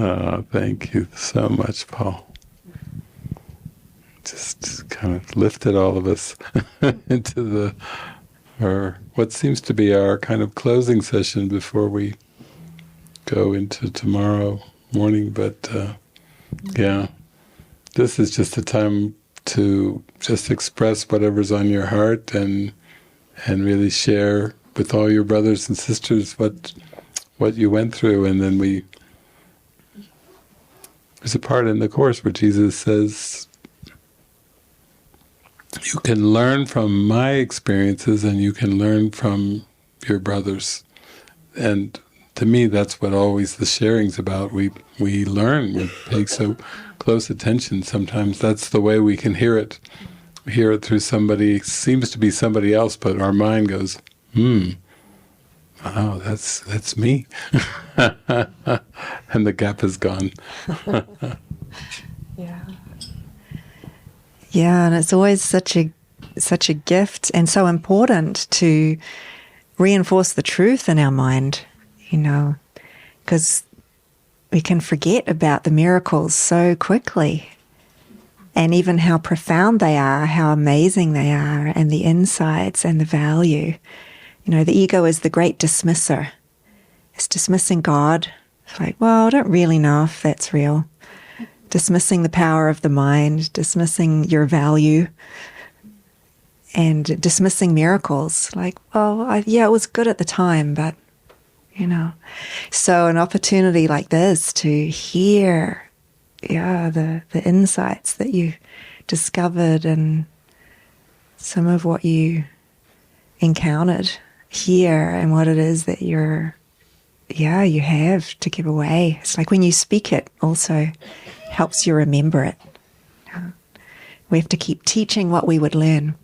Oh, thank you so much, Paul. Just kind of lifted all of us into what seems to be our kind of closing session before we go into tomorrow morning. But yeah, this is just a time to just express whatever's on your heart and really share with all your brothers and sisters what you went through. And then there's a part in the Course where Jesus says, you can learn from my experiences and you can learn from your brothers. And to me, that's what always the sharing's about. We learn, we pay so close attention. Sometimes that's the way we can hear it. We hear it through somebody, seems to be somebody else, but our mind goes, oh, that's me. And the gap is gone. Yeah. Yeah, and it's always such a gift and so important to reinforce the truth in our mind, because we can forget about the miracles so quickly, and even how profound they are, how amazing they are, and the insights and the value. The ego is the great dismisser. It's dismissing God. It's like, well, I don't really know if that's real. Dismissing the power of the mind, dismissing your value, and dismissing miracles. Like, well, it was good at the time, but, So an opportunity like this to hear, the insights that you discovered and some of what you encountered here and what it is that you have to give away. It's like when you speak it also helps you remember it. We have to keep teaching what we would learn.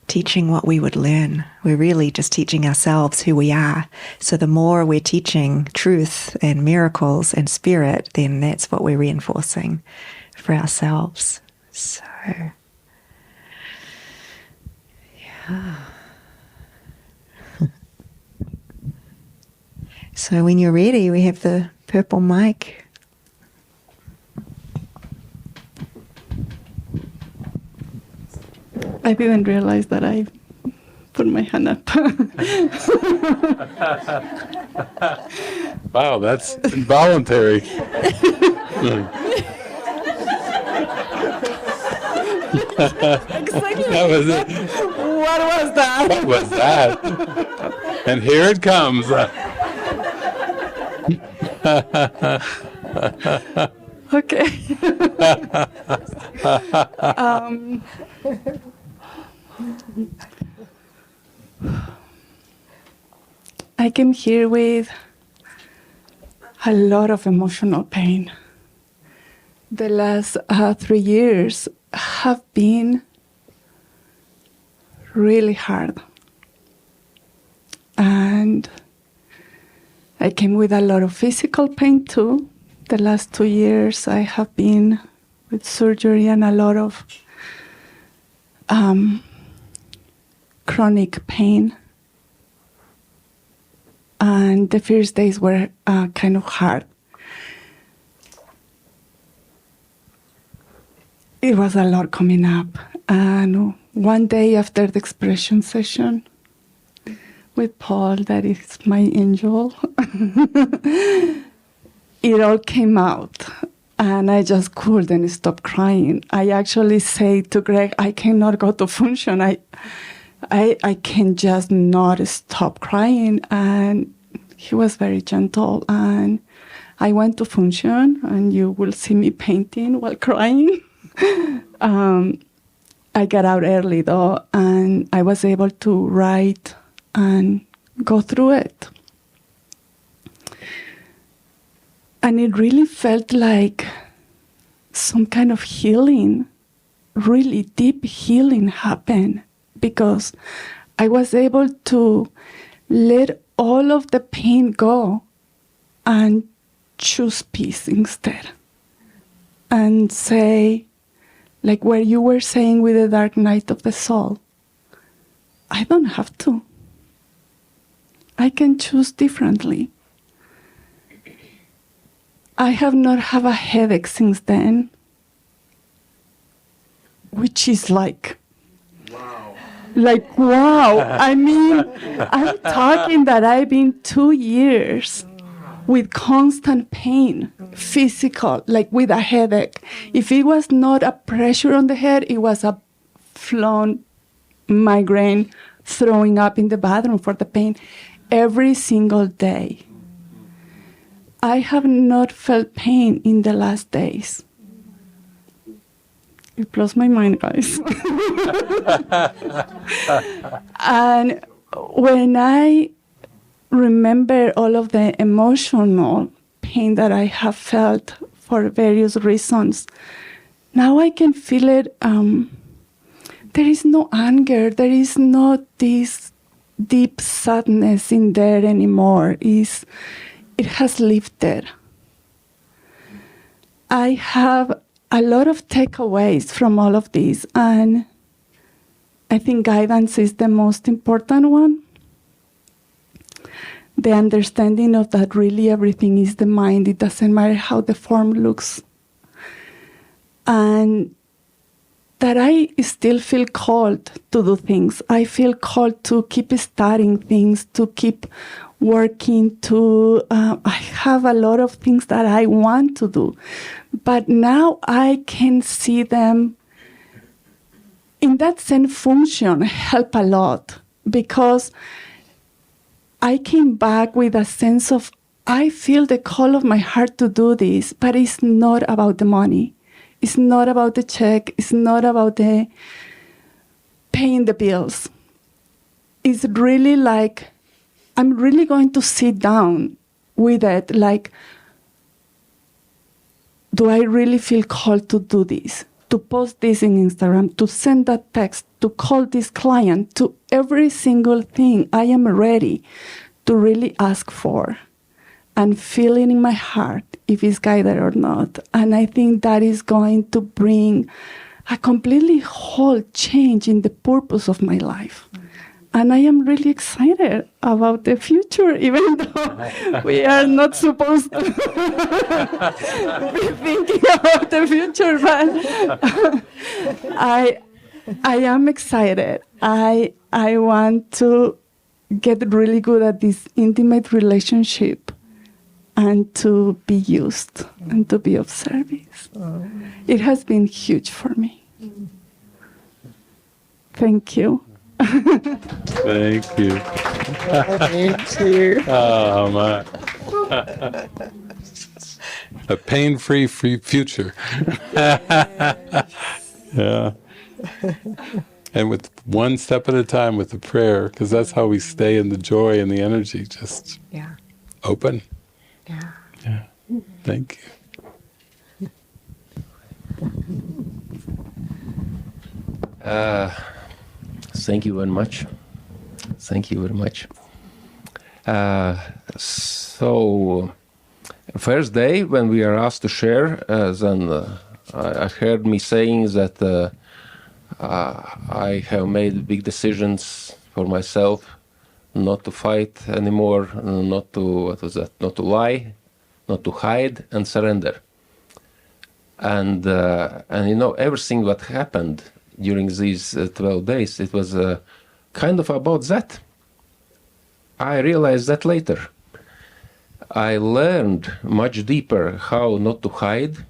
Teaching what we would learn. We're really just teaching ourselves who we are. So the more we're teaching truth and miracles and spirit, then that's what we're reinforcing for ourselves. So, yeah. So when you're ready, we have the purple mic. I didn't realize that I put my hand up. Wow, that's involuntary. Exactly. That was it. What was that? What was that? And here it comes. Okay. I came here with a lot of emotional pain. The last 3 years have been really hard. And I came with a lot of physical pain too. The last 2 years I have been with surgery and a lot of chronic pain. And the first days were kind of hard. It was a lot coming up. And one day after the expression session with Paul, that is my angel, it all came out. And I just couldn't stop crying. I actually say to Greg, I cannot go to function. I can just not stop crying. And he was very gentle. And I went to function, and you will see me painting while crying. I got out early, though, and I was able to write and go through it. And it really felt like some kind of healing, really deep healing happened, because I was able to let all of the pain go and choose peace instead. And say, like where you were saying with the dark night of the soul, I don't have to. I can choose differently. I have not had a headache since then, which is like, wow. I mean, I'm talking that I've been 2 years with constant pain, physical, like with a headache. If it was not a pressure on the head, it was a flown migraine, throwing up in the bathroom for the pain every single day. I have not felt pain in the last days. It blows my mind, guys. And when I remember all of the emotional pain that I have felt for various reasons, now I can feel it. There is no anger. There is not this deep sadness in there anymore. It has lifted. I have a lot of takeaways from all of this, and I think guidance is the most important one. The understanding of that really everything is the mind. It doesn't matter how the form looks. And that I still feel called to do things. I feel called to keep studying things, to keep working, I have a lot of things that I want to do. But now I can see them in that same function help a lot, because I came back with a sense of, I feel the call of my heart to do this, but it's not about the money. It's not about the check. It's not about the paying the bills. It's really like, I'm really going to sit down with it. Like, do I really feel called to do this? To post this in Instagram, to send that text, to call this client, to every single thing I am ready to really ask for and feel it in my heart if it's guided or not. And I think that is going to bring a completely whole change in the purpose of my life. And I am really excited about the future, even though we are not supposed to be thinking about the future. But I am excited. I want to get really good at this intimate relationship and to be used and to be of service. It has been huge for me. Thank you. Thank you. Thank you. Oh, my. A pain-free future. Yeah. And with one step at a time with the prayer, because that's how we stay in the joy and the energy, just open. Yeah. Yeah. Thank you. Thank you very much. Thank you very much. So, first day when we are asked to share, then I heard me saying that I have made big decisions for myself, not to fight anymore, not to not to lie, not to hide and surrender. And you know, everything what happened during these 12 days, it was kind of about that. I realized that later. I learned much deeper how not to hide,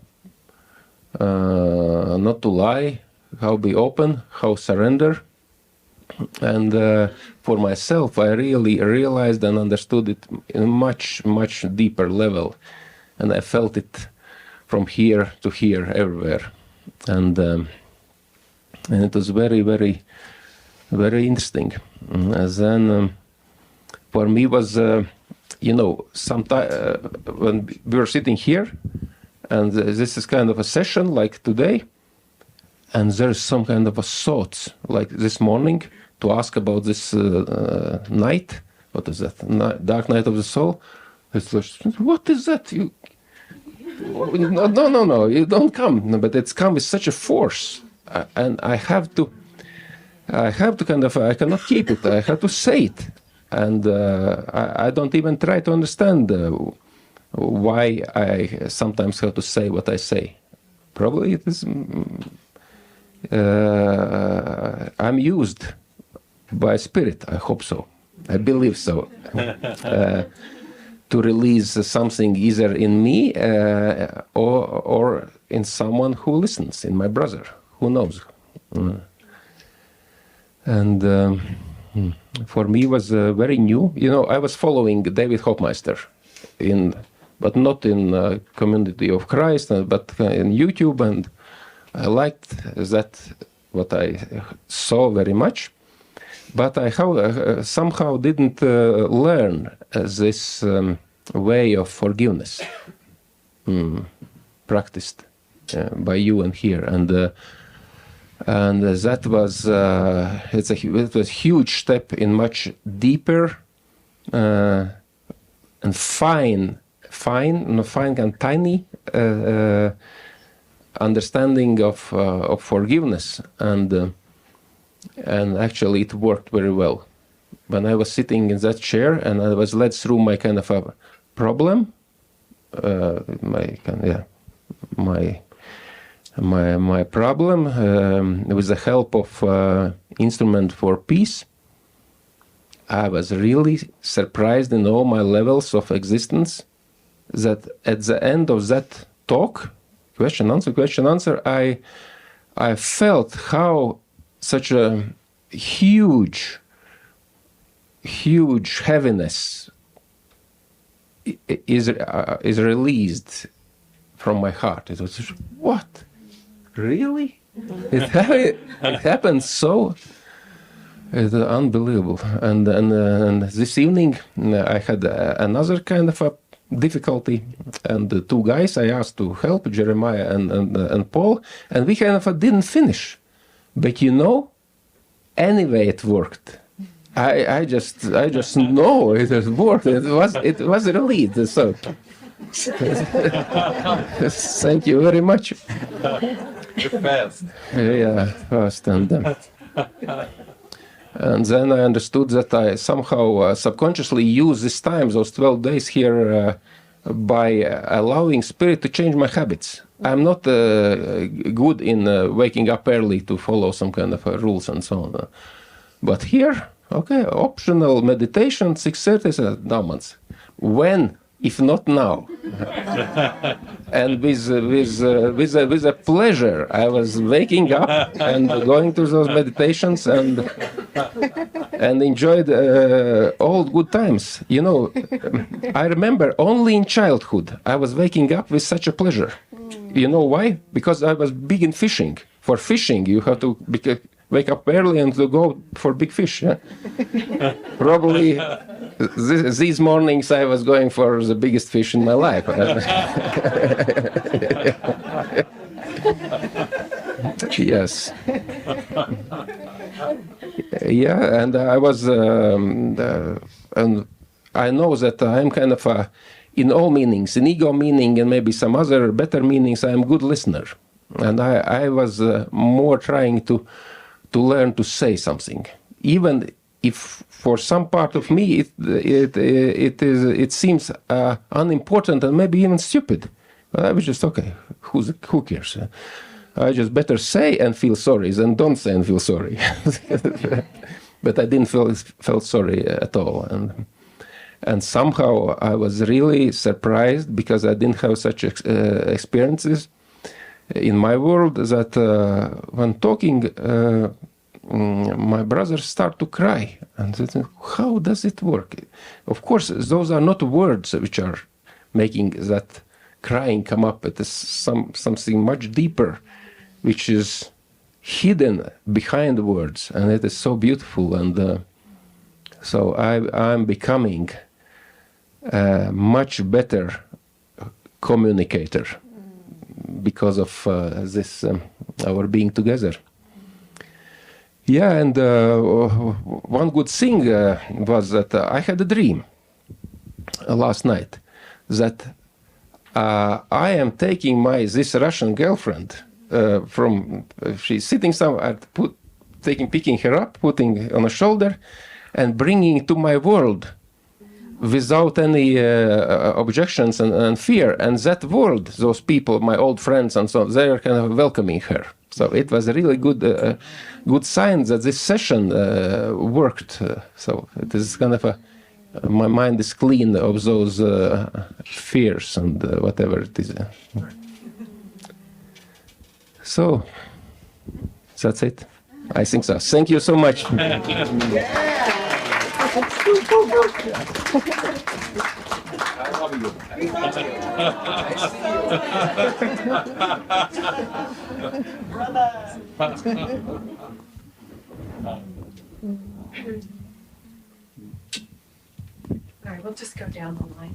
not to lie, how be open, how surrender. And for myself, I really realized and understood it in a much, much deeper level. And I felt it from here to here, everywhere. And it was very, very, very interesting. And then for me was, you know, sometime when we were sitting here, and this is kind of a session like today, and there's some kind of a thought, like this morning, to ask about this night. What is that? Dark night of the soul. It's like, what is that? You? No, you don't come. No, but it's come with such a force, and I have to kind of, I cannot keep it. I have to say it, and I don't even try to understand why I sometimes have to say what I say. Probably it is. I'm used by Spirit. I hope so. I believe so. To release something either in me or in someone who listens, in my brother. Who knows? And for me, it was very new. You know, I was following David Hofmeister, but not in Community of Christ, but in YouTube, and I liked that, what I saw very much. But I somehow didn't learn this way of forgiveness practiced by you and here, and that was it was a huge step in much deeper and fine and tiny understanding of forgiveness, and actually it worked very well. When I was sitting in that chair and I was led through my kind of a problem, my problem with the help of instrument for peace, I was really surprised in all my levels of existence that at the end of that talk, question answer, I felt how such a huge heaviness is released from my heart. It was just, what? Really? It happened so. It's unbelievable. And this evening I had another kind of a difficulty, and the two guys I asked to help, Jeremiah and Paul, and we kind of didn't finish. But you know, anyway it worked. I just know it has worked. It was released. So thank you very much. You're fast. Yeah, fast. And then I understood that I somehow subconsciously use this time, those 12 days here, by allowing Spirit to change my habits. I'm not good in waking up early to follow some kind of rules and so on. But here, okay, optional meditation, 6:30, now months. When, if not now? And with a pleasure, I was waking up and going to those meditations and enjoyed all good times. You know, I remember only in childhood I was waking up with such a pleasure. You know why? Because I was big in fishing. For fishing, you have to wake up early and to go for big fish. Yeah? Probably these mornings I was going for the biggest fish in my life. Yes. Yeah, and I was, and I know that I'm kind of in all meanings, in ego meaning and maybe some other better meanings, I'm a good listener. And I was more trying to learn to say something, even if for some part of me it seems unimportant and maybe even stupid. But I was just okay. Who cares? I just better say and feel sorry than don't say and feel sorry. But I didn't felt sorry at all, and somehow I was really surprised because I didn't have such experiences in my world that when talking, my brothers start to cry. And they think, how does it work? Of course, those are not words which are making that crying come up. It is something much deeper, which is hidden behind the words. And it is so beautiful. And so I'm becoming a much better communicator because of this our being together. Yeah, and one good thing was that I had a dream last night that I am taking this Russian girlfriend from she's sitting somewhere, picking her up, putting on a shoulder, and bringing to my world without any objections and fear. And that world, those people, my old friends and so on, they are kind of welcoming her. So it was a really good sign that this session worked. So it is kind of my mind is clean of those fears and whatever it is. So that's it. I think so. Thank you so much. All right, we'll just go down the line.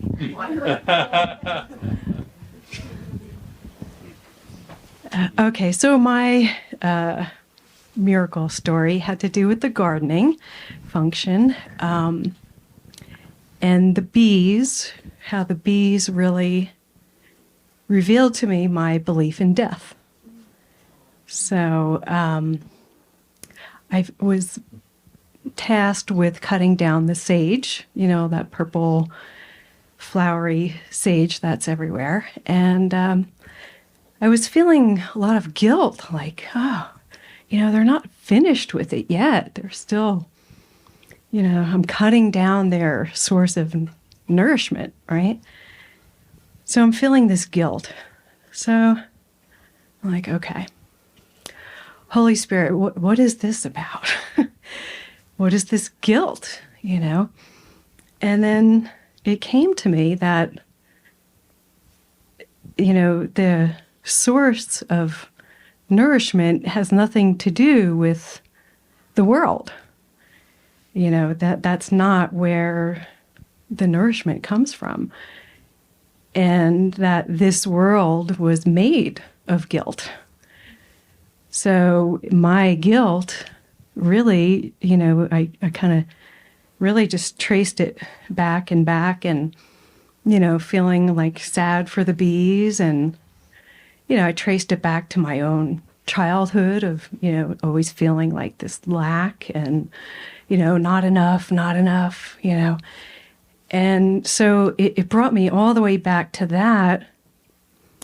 Okay, so my miracle story had to do with the gardening function and the bees, how the bees really revealed to me my belief in death. So I was tasked with cutting down the sage, you know, that purple flowery sage that's everywhere. And I was feeling a lot of guilt, like, oh, you know, they're not finished with it yet. They're still, you know, I'm cutting down their source of nourishment, right? So I'm feeling this guilt. So I'm like, okay, Holy Spirit, what is this about? What is this guilt, you know? And then it came to me that, you know, the source of nourishment has nothing to do with the world. You know, that's not where the nourishment comes from. And that this world was made of guilt. So my guilt really, you know, I kind of really just traced it back and, you know, feeling like sad for the bees. And, you know, I traced it back to my own childhood of, you know, always feeling like this lack and, you know, not enough, you know. And so it brought me all the way back to that,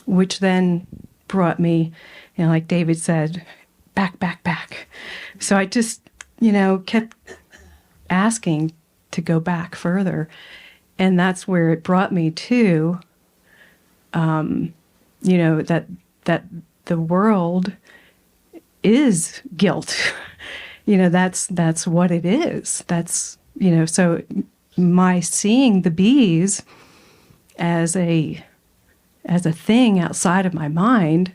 which then brought me, you know, like David said, back. So I just, you know, kept asking to go back further. And that's where it brought me to, you know, that the world is guilt. You know, that's what it is. That's, you know, so my seeing the bees as a thing outside of my mind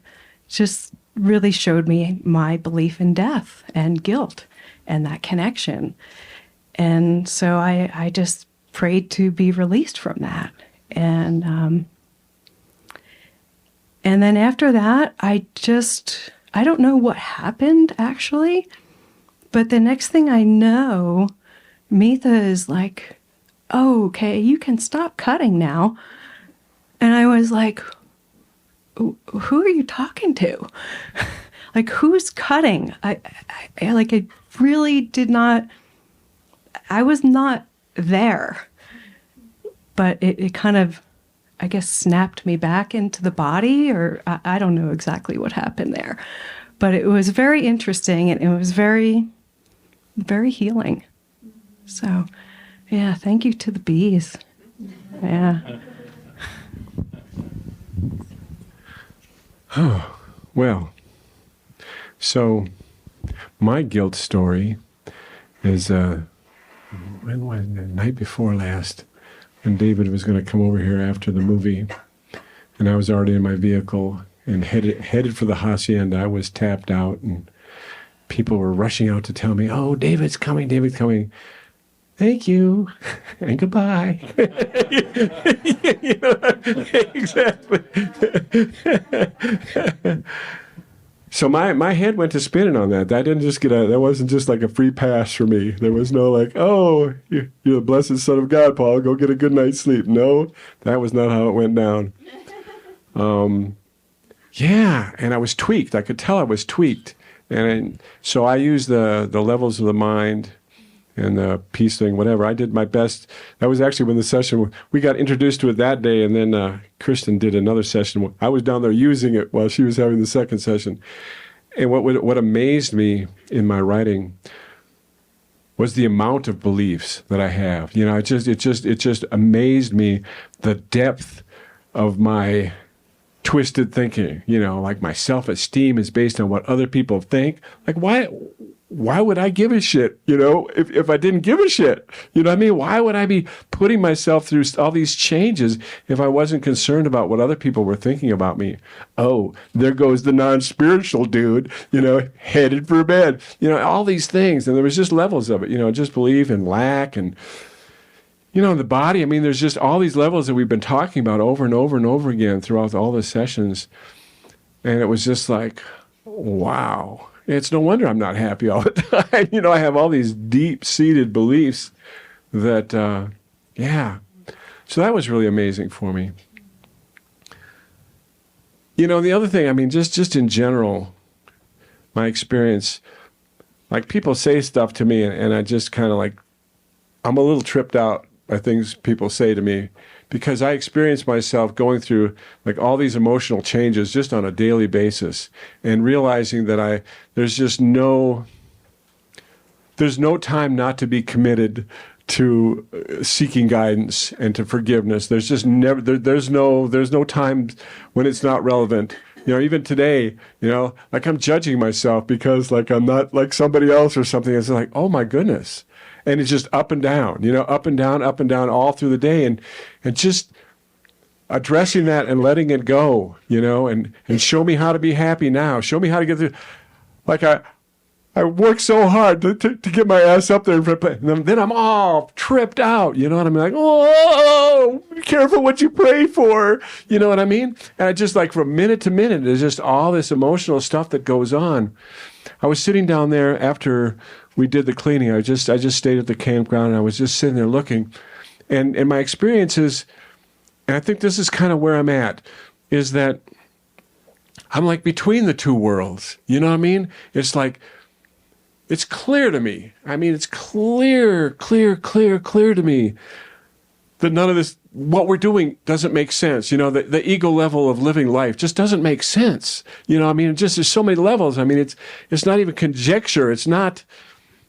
just really showed me my belief in death and guilt and that connection. And so I just prayed to be released from that. And then after that, I don't know what happened actually, but the next thing I know, Mitha is like, oh, okay, you can stop cutting now. And I was like, who are you talking to? Like, who's cutting? I really did not, I was not there. But it kind of, I guess, snapped me back into the body, or I don't know exactly what happened there. But it was very interesting, and it was very, very healing. So, yeah, thank you to the bees. Yeah. Oh, well, so my guilt story is, when was it? The night before last, when David was going to come over here after the movie, and I was already in my vehicle and headed for the hacienda. I was tapped out, and people were rushing out to tell me, oh, David's coming. Thank you, and goodbye. You know, exactly. So my head went to spinning on that. That wasn't just like a free pass for me. There was no like, oh, you're the blessed Son of God, Paul. Go get a good night's sleep. No, that was not how it went down. Yeah, and I was tweaked. I could tell I was tweaked. And so I used the levels of the mind and the peace thing, whatever. I did my best. That was actually when the session, we got introduced to it that day, and then Kristen did another session. I was down there using it while she was having the second session. And what amazed me in my writing was the amount of beliefs that I have. You know, it just amazed me, the depth of my twisted thinking. You know, like my self-esteem is based on what other people think. Like, why would I give a shit, you know, if I didn't give a shit? You know what I mean? Why would I be putting myself through all these changes if I wasn't concerned about what other people were thinking about me? Oh, there goes the non-spiritual dude, you know, headed for bed. You know, all these things. And there was just levels of it, you know, just belief and lack and, you know, the body. I mean, there's just all these levels that we've been talking about over and over and over again throughout all the sessions. And it was just like, wow. It's no wonder I'm not happy all the time. You know, I have all these deep-seated beliefs that, yeah. So that was really amazing for me. You know, the other thing, I mean, just in general, my experience, like people say stuff to me and I just kind of like, I'm a little tripped out by things people say to me because I experience myself going through like all these emotional changes just on a daily basis and realizing that there's no time not to be committed to seeking guidance and to forgiveness. There's just never, there's no time when it's not relevant. You know, even today, you know, like I'm judging myself because like I'm not like somebody else or something. It's like, oh my goodness. And it's just up and down, you know, up and down all through the day. And just addressing that and letting it go, you know, and show me how to be happy now. Show me how to get through. Like I work so hard to get my ass up there. And then I'm all tripped out, you know what I mean? Like, oh, be careful what you pray for. You know what I mean? And I just like from minute to minute, there's just all this emotional stuff that goes on. I was sitting down there after we did the cleaning. I just stayed at the campground and I was just sitting there looking. And my experience is, and I think this is kind of where I'm at, is that I'm like between the two worlds. You know what I mean? It's like, it's clear to me. I mean, it's clear to me that none of this, what we're doing doesn't make sense. You know, the ego level of living life just doesn't make sense. You know, I mean, just there's so many levels. I mean, it's not even conjecture. It's not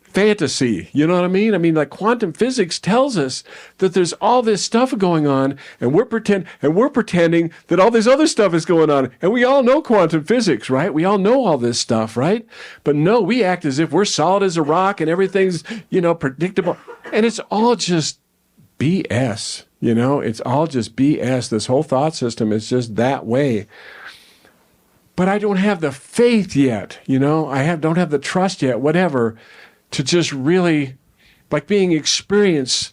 fantasy. You know what I mean? I mean, like quantum physics tells us that there's all this stuff going on, and we're pretending that all this other stuff is going on. And we all know quantum physics, right? We all know all this stuff, right? But no, we act as if we're solid as a rock and everything's, you know, predictable. And it's all just BS. You know, it's all just BS. This whole thought system is just that way. But I don't have the faith yet, you know? Don't have the trust yet, whatever, to just really, like being experiencing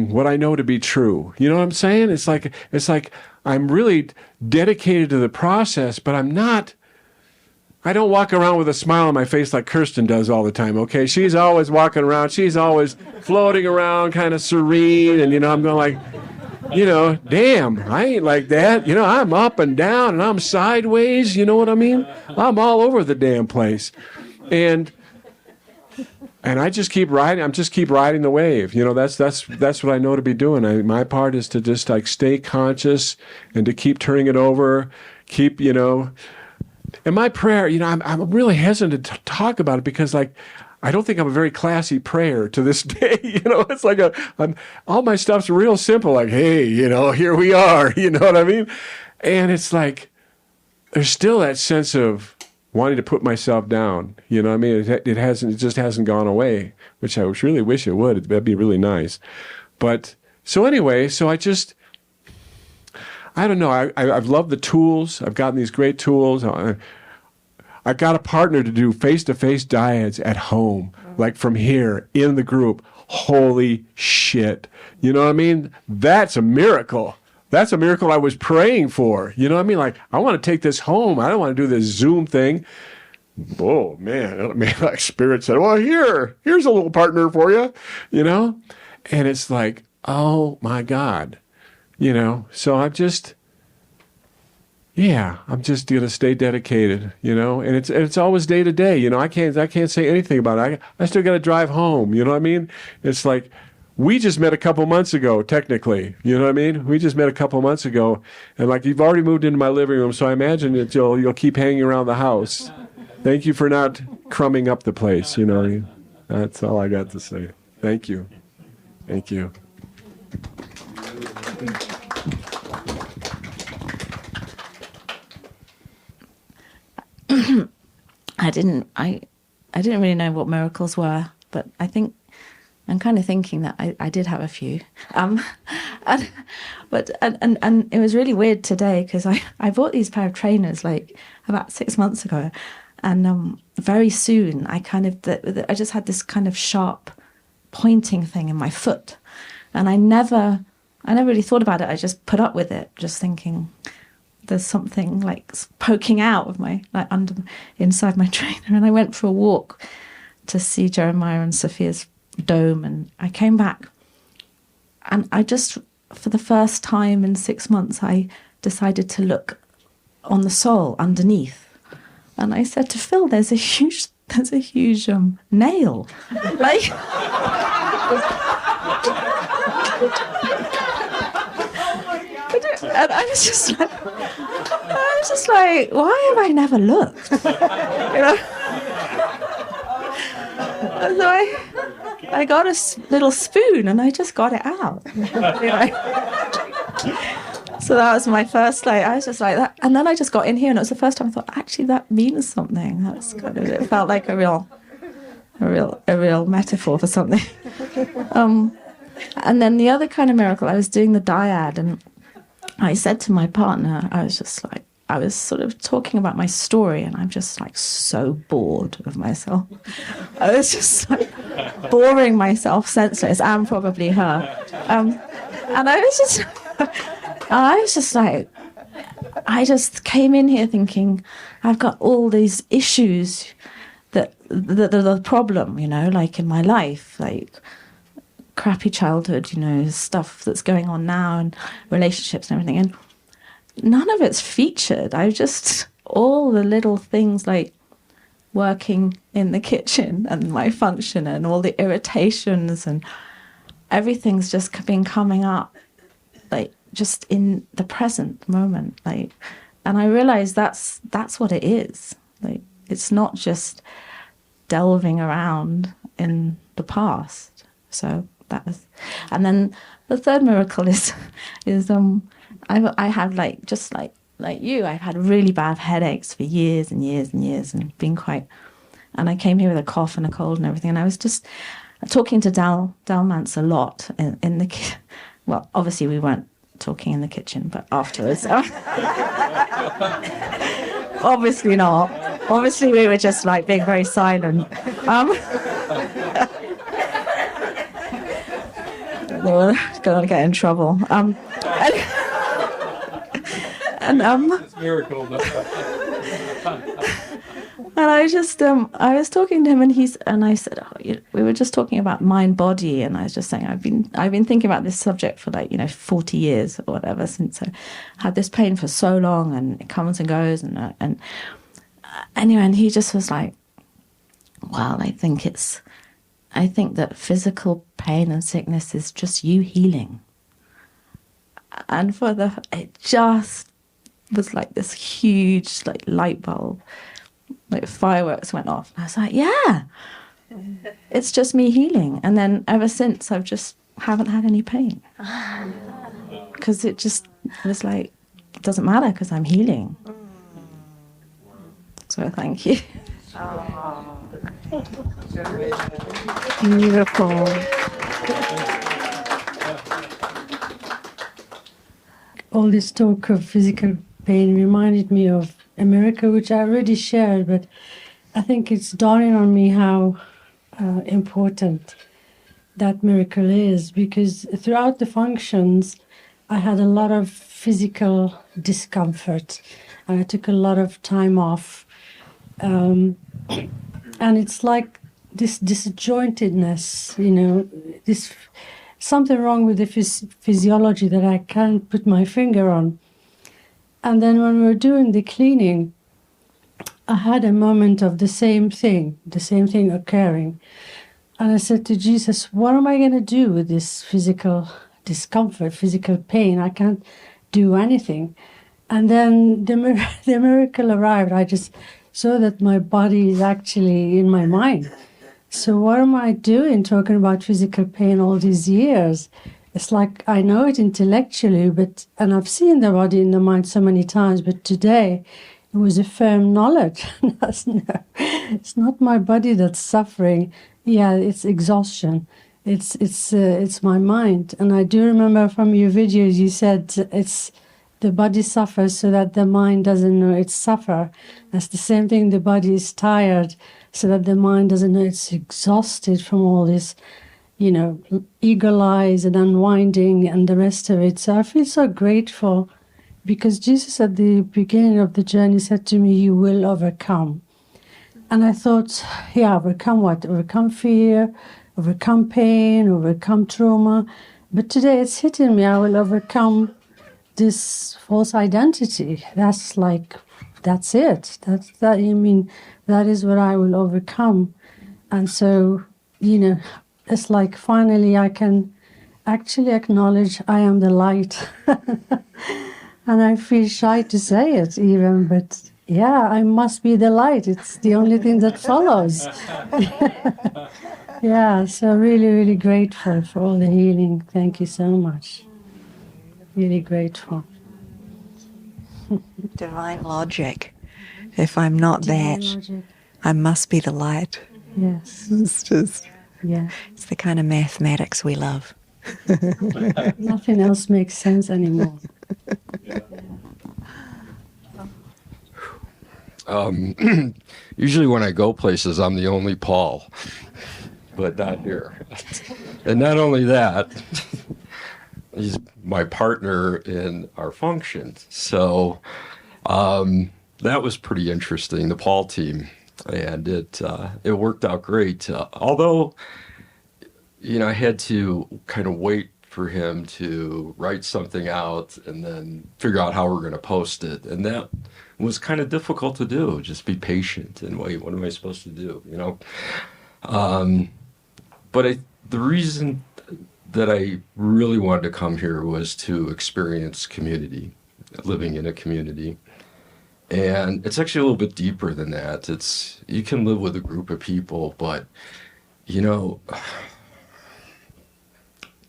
what I know to be true. You know what I'm saying? It's like I'm really dedicated to the process, but I don't walk around with a smile on my face like Kirsten does all the time, okay? She's always walking around. She's always floating around, kind of serene, and, you know, I'm going like, you know, damn, I ain't like that. You know, I'm up and down, and I'm sideways, you know what I mean? I'm all over the damn place. And I just keep riding. I'm just keep riding the wave. You know, that's what I know to be doing. My part is to just like stay conscious and to keep turning it over. Keep, you know. And my prayer, you know, I'm really hesitant to talk about it because, like, I don't think I'm a very classy prayer to this day. You know, it's like all my stuff's real simple. Like, hey, you know, here we are. You know what I mean? And it's like there's still that sense of wanting to put myself down, you know what I mean? It just hasn't gone away, which I really wish it would. That'd be really nice. But, so anyway, I don't know. I've loved the tools. I've gotten these great tools. I got a partner to do face-to-face dyads at home, like from here, in the group. Holy shit. You know what I mean? That's a miracle. That's a miracle I was praying for. You know what I mean? Like, I want to take this home. I don't want to do this Zoom thing. Oh, man. Like Spirit said, well, here's a little partner for you, you know? And it's like, oh, my God. You know? So yeah, I'm just gonna stay dedicated, and it's always day to day, I can't say anything about it. I still gotta drive home, you know what I mean? It's like we just met a couple months ago, technically, you know what I mean? We just met a couple months ago, and like you've already moved into my living room, so I imagine that you'll keep hanging around the house. Thank you for not crumbing up the place, That's all I got to say. Thank you. Thank you. I didn't really know what miracles were, but I think I'm kind of thinking that I did have a few. And it was really weird today because I bought these pair of trainers like about 6 months ago, and very soon I just had this kind of sharp pointing thing in my foot, and I never really thought about it. I just put up with it, just thinking there's something like poking out of my inside my trainer. And I went for a walk to see Jeremiah and Sophia's dome, and I came back, and I just, for the first time in 6 months, I decided to look on the sole underneath, and I said to Phil, "There's a huge nail." Like, and I was just like, why have I never looked? And so I got a little spoon and I just got it out. So that was my first, I was just like that. And then I just got in here, and it was the first time I thought, actually, that means something. That's kind of, it felt like a real metaphor for something. And then the other kind of miracle, I was doing the dyad, and I said to my partner, I was sort of talking about my story, and I'm just like so bored of myself. I was just like boring myself senseless, and probably her. And I was just like, I just came in here thinking, I've got all these issues that are the problem, like in my life, like crappy childhood, stuff that's going on now, and relationships and everything. And none of it's featured. All the little things like working in the kitchen and my function and all the irritations and everything's just been coming up, like just in the present moment. Like, and I realized that's what it is. Like, it's not just delving around in the past. So that was, and then the third miracle is I had just like you, I've had really bad headaches for years and years and years, and been and I came here with a cough and a cold and everything, and I was just talking to Dalmance a lot in the well, obviously we weren't talking in the kitchen, but afterwards. Obviously not. Obviously we were just like being very silent. They were going to get in trouble. It's miracle. And I was talking to him, and I said, we were just talking about mind body, and I was just saying I've been thinking about this subject for 40 years or whatever, since I had this pain for so long, and it comes and goes, and anyway, and he just was like, well, I think that physical pain and sickness is just you healing. And it just was like this huge light bulb, like fireworks went off. And I was like, yeah, it's just me healing. And then ever since, I've just haven't had any pain. Because it was like, it doesn't matter because I'm healing. So thank you. Beautiful. All this talk of physical pain reminded me of America, which I already shared, but I think it's dawning on me how important that miracle is, because throughout the functions, I had a lot of physical discomfort, and I took a lot of time off. And it's like this disjointedness, this something wrong with the physiology that I can't put my finger on. And then when we were doing the cleaning, I had a moment of the same thing occurring. And I said to Jesus, what am I going to do with this physical discomfort, physical pain? I can't do anything. And then the miracle arrived. I just saw that my body is actually in my mind. So what am I doing talking about physical pain all these years? It's like I know it intellectually, and I've seen the body and the mind so many times, but today it was a firm knowledge. It's not my body that's suffering. Yeah, it's exhaustion. It's my mind. And I do remember from your videos you said it's the body suffers so that the mind doesn't know it's suffer. That's the same thing. The body is tired so that the mind doesn't know it's exhausted from all this, eagle eyes and unwinding and the rest of it. So I feel so grateful because Jesus at the beginning of the journey said to me, you will overcome. And I thought, yeah, overcome what? Overcome fear, overcome pain, overcome trauma. But today it's hitting me, I will overcome this false identity. That's it. That is what I will overcome. And so, it's like finally I can actually acknowledge I am the light. And I feel shy to say it even, but yeah, I must be the light. It's the only thing that follows. Yeah, so really, really grateful for all the healing. Thank you so much. Really grateful. Divine logic. If I'm not Divine that, logic. I must be the light. Yes. It's the kind of mathematics we love. Nothing else makes sense anymore. Usually when I go places, I'm the only Paul, but not here. And not only that, he's my partner in our function. So that was pretty interesting, the Paul team. And it worked out great. Although, I had to kind of wait for him to write something out and then figure out how we're going to post it. And that was kind of difficult to do. Just be patient and wait, what am I supposed to do? But the reason that I really wanted to come here was to experience community, living in a community. And it's actually a little bit deeper than that. You can live with a group of people, but,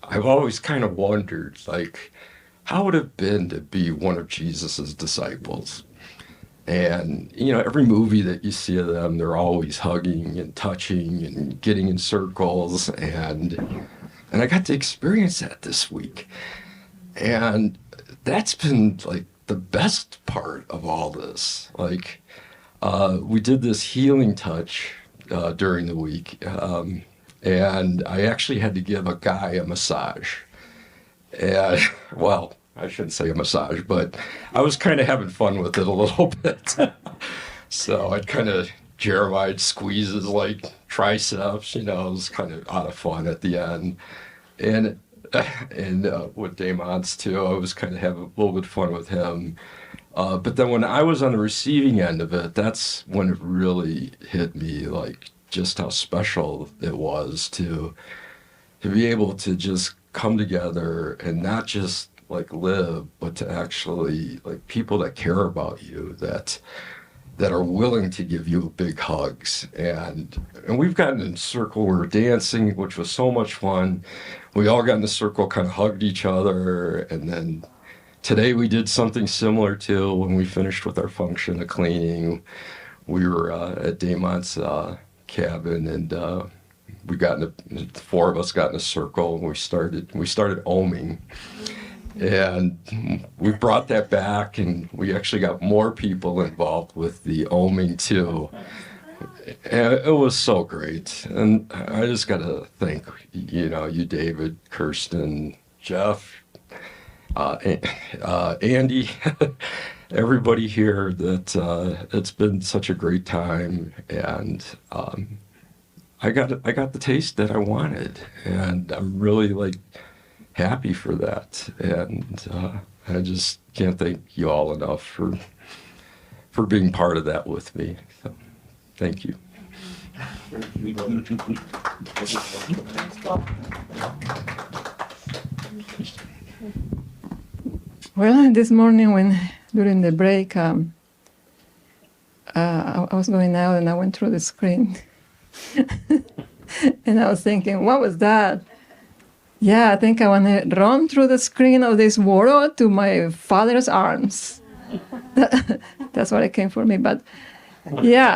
I've always kind of wondered, how would it have been to be one of Jesus's disciples? And, every movie that you see of them, they're always hugging and touching and getting in circles. And I got to experience that this week. And that's been, the best part of all this. We did this healing touch during the week. And I actually had to give a guy a massage. And, well, I shouldn't say a massage, but I was kind of having fun with it a little bit. So I'd kind of, Jeremiah squeezes triceps, it was kind of out of fun at the end. And with Damon's too, I was kind of having a little bit of fun with him. But then when I was on the receiving end of it, that's when it really hit me, just how special it was to be able to just come together and not just live, but to actually people that care about you, that are willing to give you big hugs. And we've gotten in a circle, we were dancing, which was so much fun. We all got in a circle, kind of hugged each other. And then today we did something similar to when we finished with our function of cleaning. We were at Damon's cabin, and the four of us got in a circle, and we started oming. And we brought that back, and we actually got more people involved with the oming too. And it was so great. And I just got to thank, you, David, Kirsten, Jeff, Andy, everybody here, that it's been such a great time. And I got the taste that I wanted, and I'm really happy for that. And I just can't thank you all enough for being part of that with me. So, thank you. Well, this morning during the break, I was going out and I went through the screen. And I was thinking, what was that? Yeah, I think I want to run through the screen of this world to my father's arms. That's what it came for me. But yeah,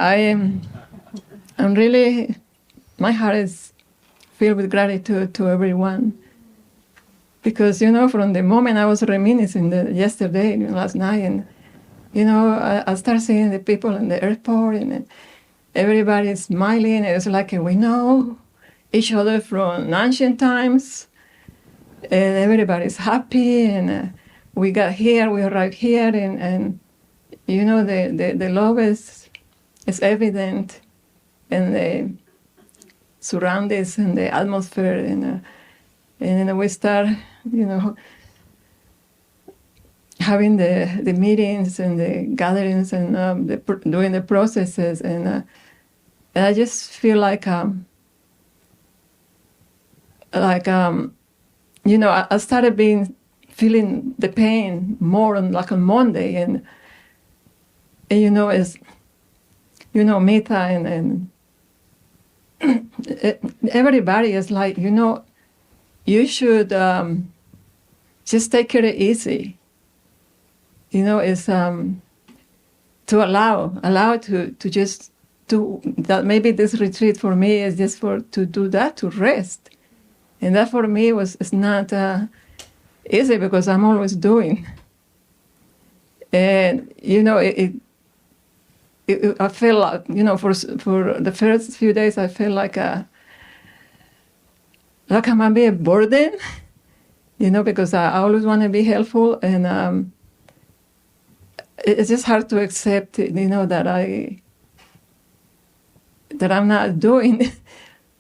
I'm really, my heart is filled with gratitude to everyone. Because, from the moment I was reminiscing yesterday, last night, and, I started seeing the people in the airport, and everybody smiling. It's like we know each other from ancient times, and everybody's happy, and we arrived here, and the love is evident in the surroundings and the atmosphere, and we start, having the meetings and the gatherings and doing the processes, and I just feel like I started feeling the pain more on Monday, and as Mita and everybody is like, you should just take it easy. Is to allow to just do that. Maybe this retreat for me is just to do that, to rest. And that for me it's not easy because I'm always doing. And, I feel like, for the first few days, I feel like I might be a burden, because I always want to be helpful, and it's just hard to accept, that I'm not doing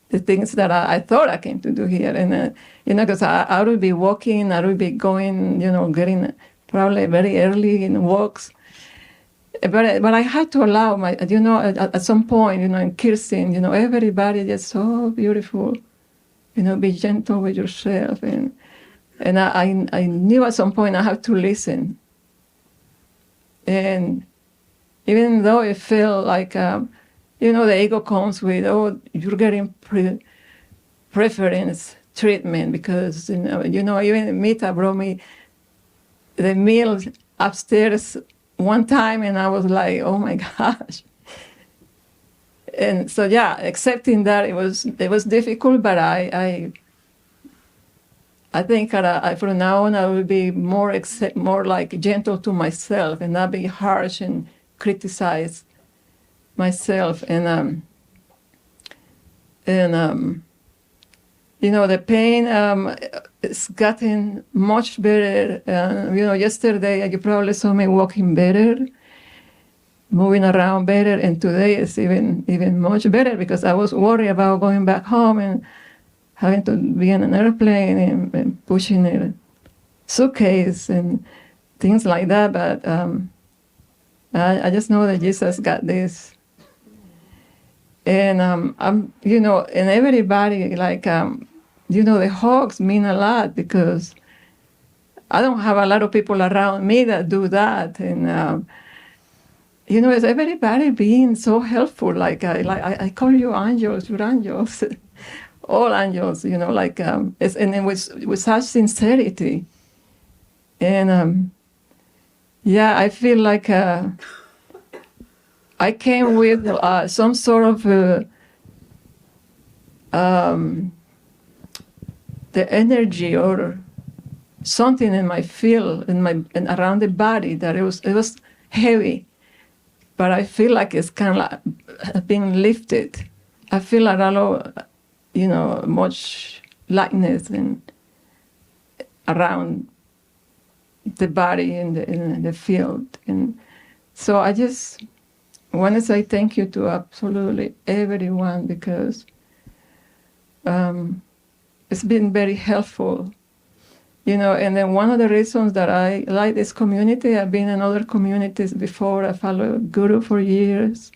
the things that I thought I came to do here, and because I would be walking, I would be going, getting probably very early in walks. But I had to allow at some point, in Kirsten, everybody is so beautiful, be gentle with yourself. And I knew at some point I have to listen. And even though it felt like, the ego comes with, oh, you're getting preference treatment because, even Mita brought me the meal upstairs one time, and I was like, oh my gosh. And so, yeah, accepting that it was difficult, but I think from now on I will be more like gentle to myself and not be harsh and criticize myself. And the pain is getting much better. Yesterday you probably saw me walking better, moving around better, and today it's even much better because I was worried about going back home and having to be in an airplane and pushing a suitcase and things like that. But I just know that Jesus got this. And and everybody, like, the hugs mean a lot because I don't have a lot of people around me that do that. And, it's everybody being so helpful. Like I call you angels, you're angels. All angels, and it was with such sincerity. And, I feel like I came with some sort of the energy or something in my field, and around the body that it was heavy, but I feel like it's kind of like being lifted. I feel a lot of, much lightness and around the body in the field, and so I just want to say thank you to absolutely everyone because it's been very helpful, And then one of the reasons that I like this community, I've been in other communities before. I followed Guru for years.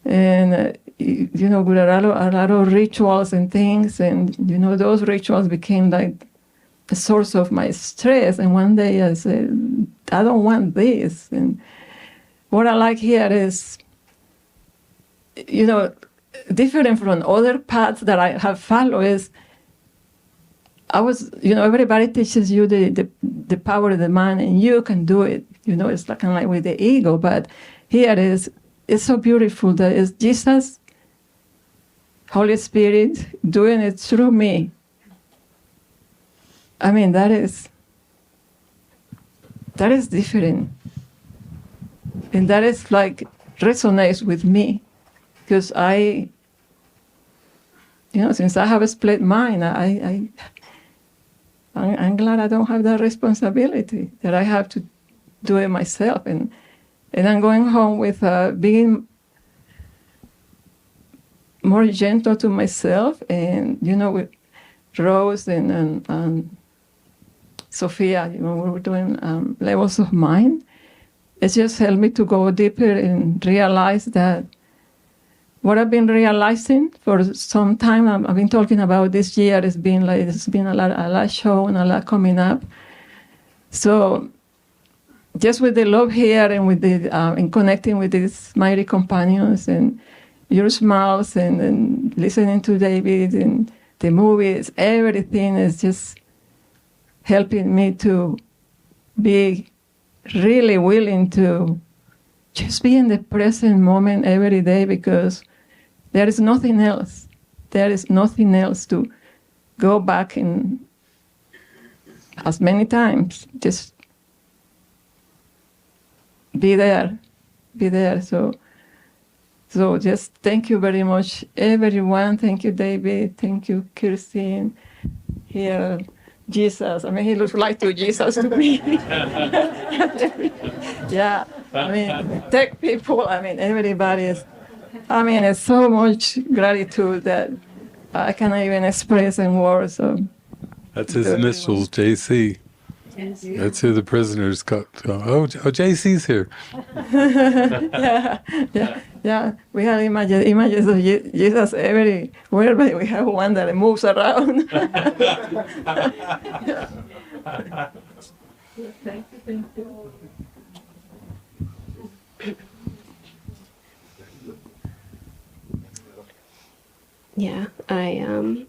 And, with a lot of rituals and things. And, those rituals became like a source of my stress. And one day I said, I don't want this. And what I like here is, different from other paths that I have followed is, everybody teaches you the power of the mind, and you can do it. It's like kind of like with the ego, but here it's so beautiful that it's Jesus, Holy Spirit, doing it through me. I mean, that is different, and that is like resonates with me, because since I have a split mind, I'm glad I don't have that responsibility, that I have to do it myself. And I'm going home with being more gentle to myself. And, with Rose and Sophia, we were doing levels of mind. It just helped me to go deeper and realize that what I've been realizing for some time, I've been talking about this year, it's been a lot shown, a lot coming up. So just with the love here and with in connecting with these mighty companions and your smiles and listening to David and the movies, everything is just helping me to be really willing to just be in the present moment every day, because there is nothing else. There is nothing else to go back in as many times. Just be there. Be there. So just thank you very much, everyone. Thank you, David. Thank you, Kirsten. Here, Jesus. I mean, he looks like to Jesus to me. Yeah. I mean, tech people. I mean, everybody is. I mean, it's so much gratitude that I cannot even express in words. So that's his initials, JC. That's who the prisoners got. Oh, JC's here. Yeah. We have images of Jesus everywhere, but we have one that moves around. Yeah. Thank you. Yeah, I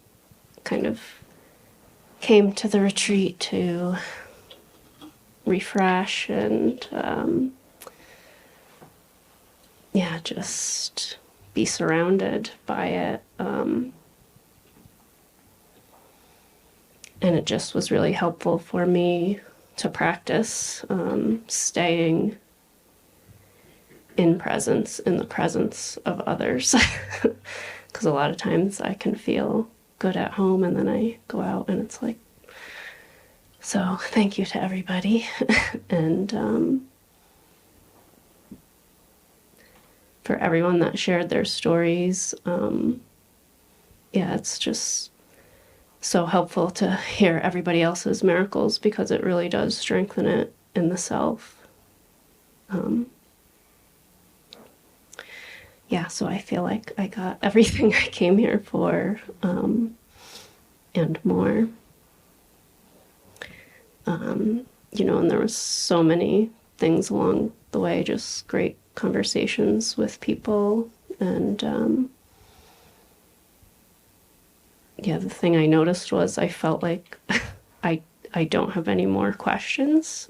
kind of came to the retreat to refresh and just be surrounded by it. And it just was really helpful for me to practice staying in the presence of others. Because a lot of times I can feel good at home and then I go out and it's like, so thank you to everybody. And for everyone that shared their stories, it's just so helpful to hear everybody else's miracles, because it really does strengthen it in the self. So I feel like I got everything I came here for, and more. And there was so many things along the way, just great conversations with people. And the thing I noticed was I felt like I don't have any more questions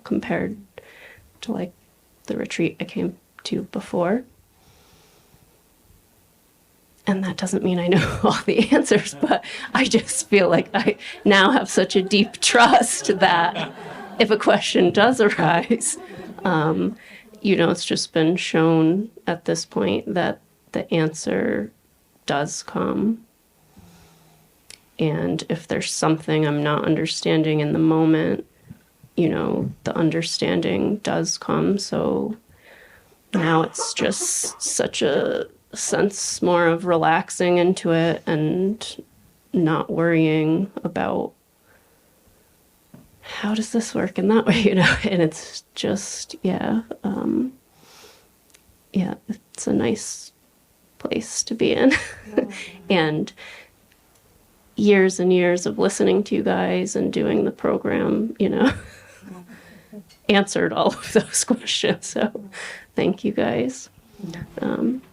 compared to like the retreat I came to before. And that doesn't mean I know all the answers, but I just feel like I now have such a deep trust that if a question does arise, it's just been shown at this point that the answer does come. And if there's something I'm not understanding in the moment, the understanding does come. So now it's just such a sense more of relaxing into it and not worrying about how does this work in that way, you know? And it's just, yeah, it's a nice place to be in. And years and years of listening to you guys and doing the program, you know, answered all of those questions. So thank you guys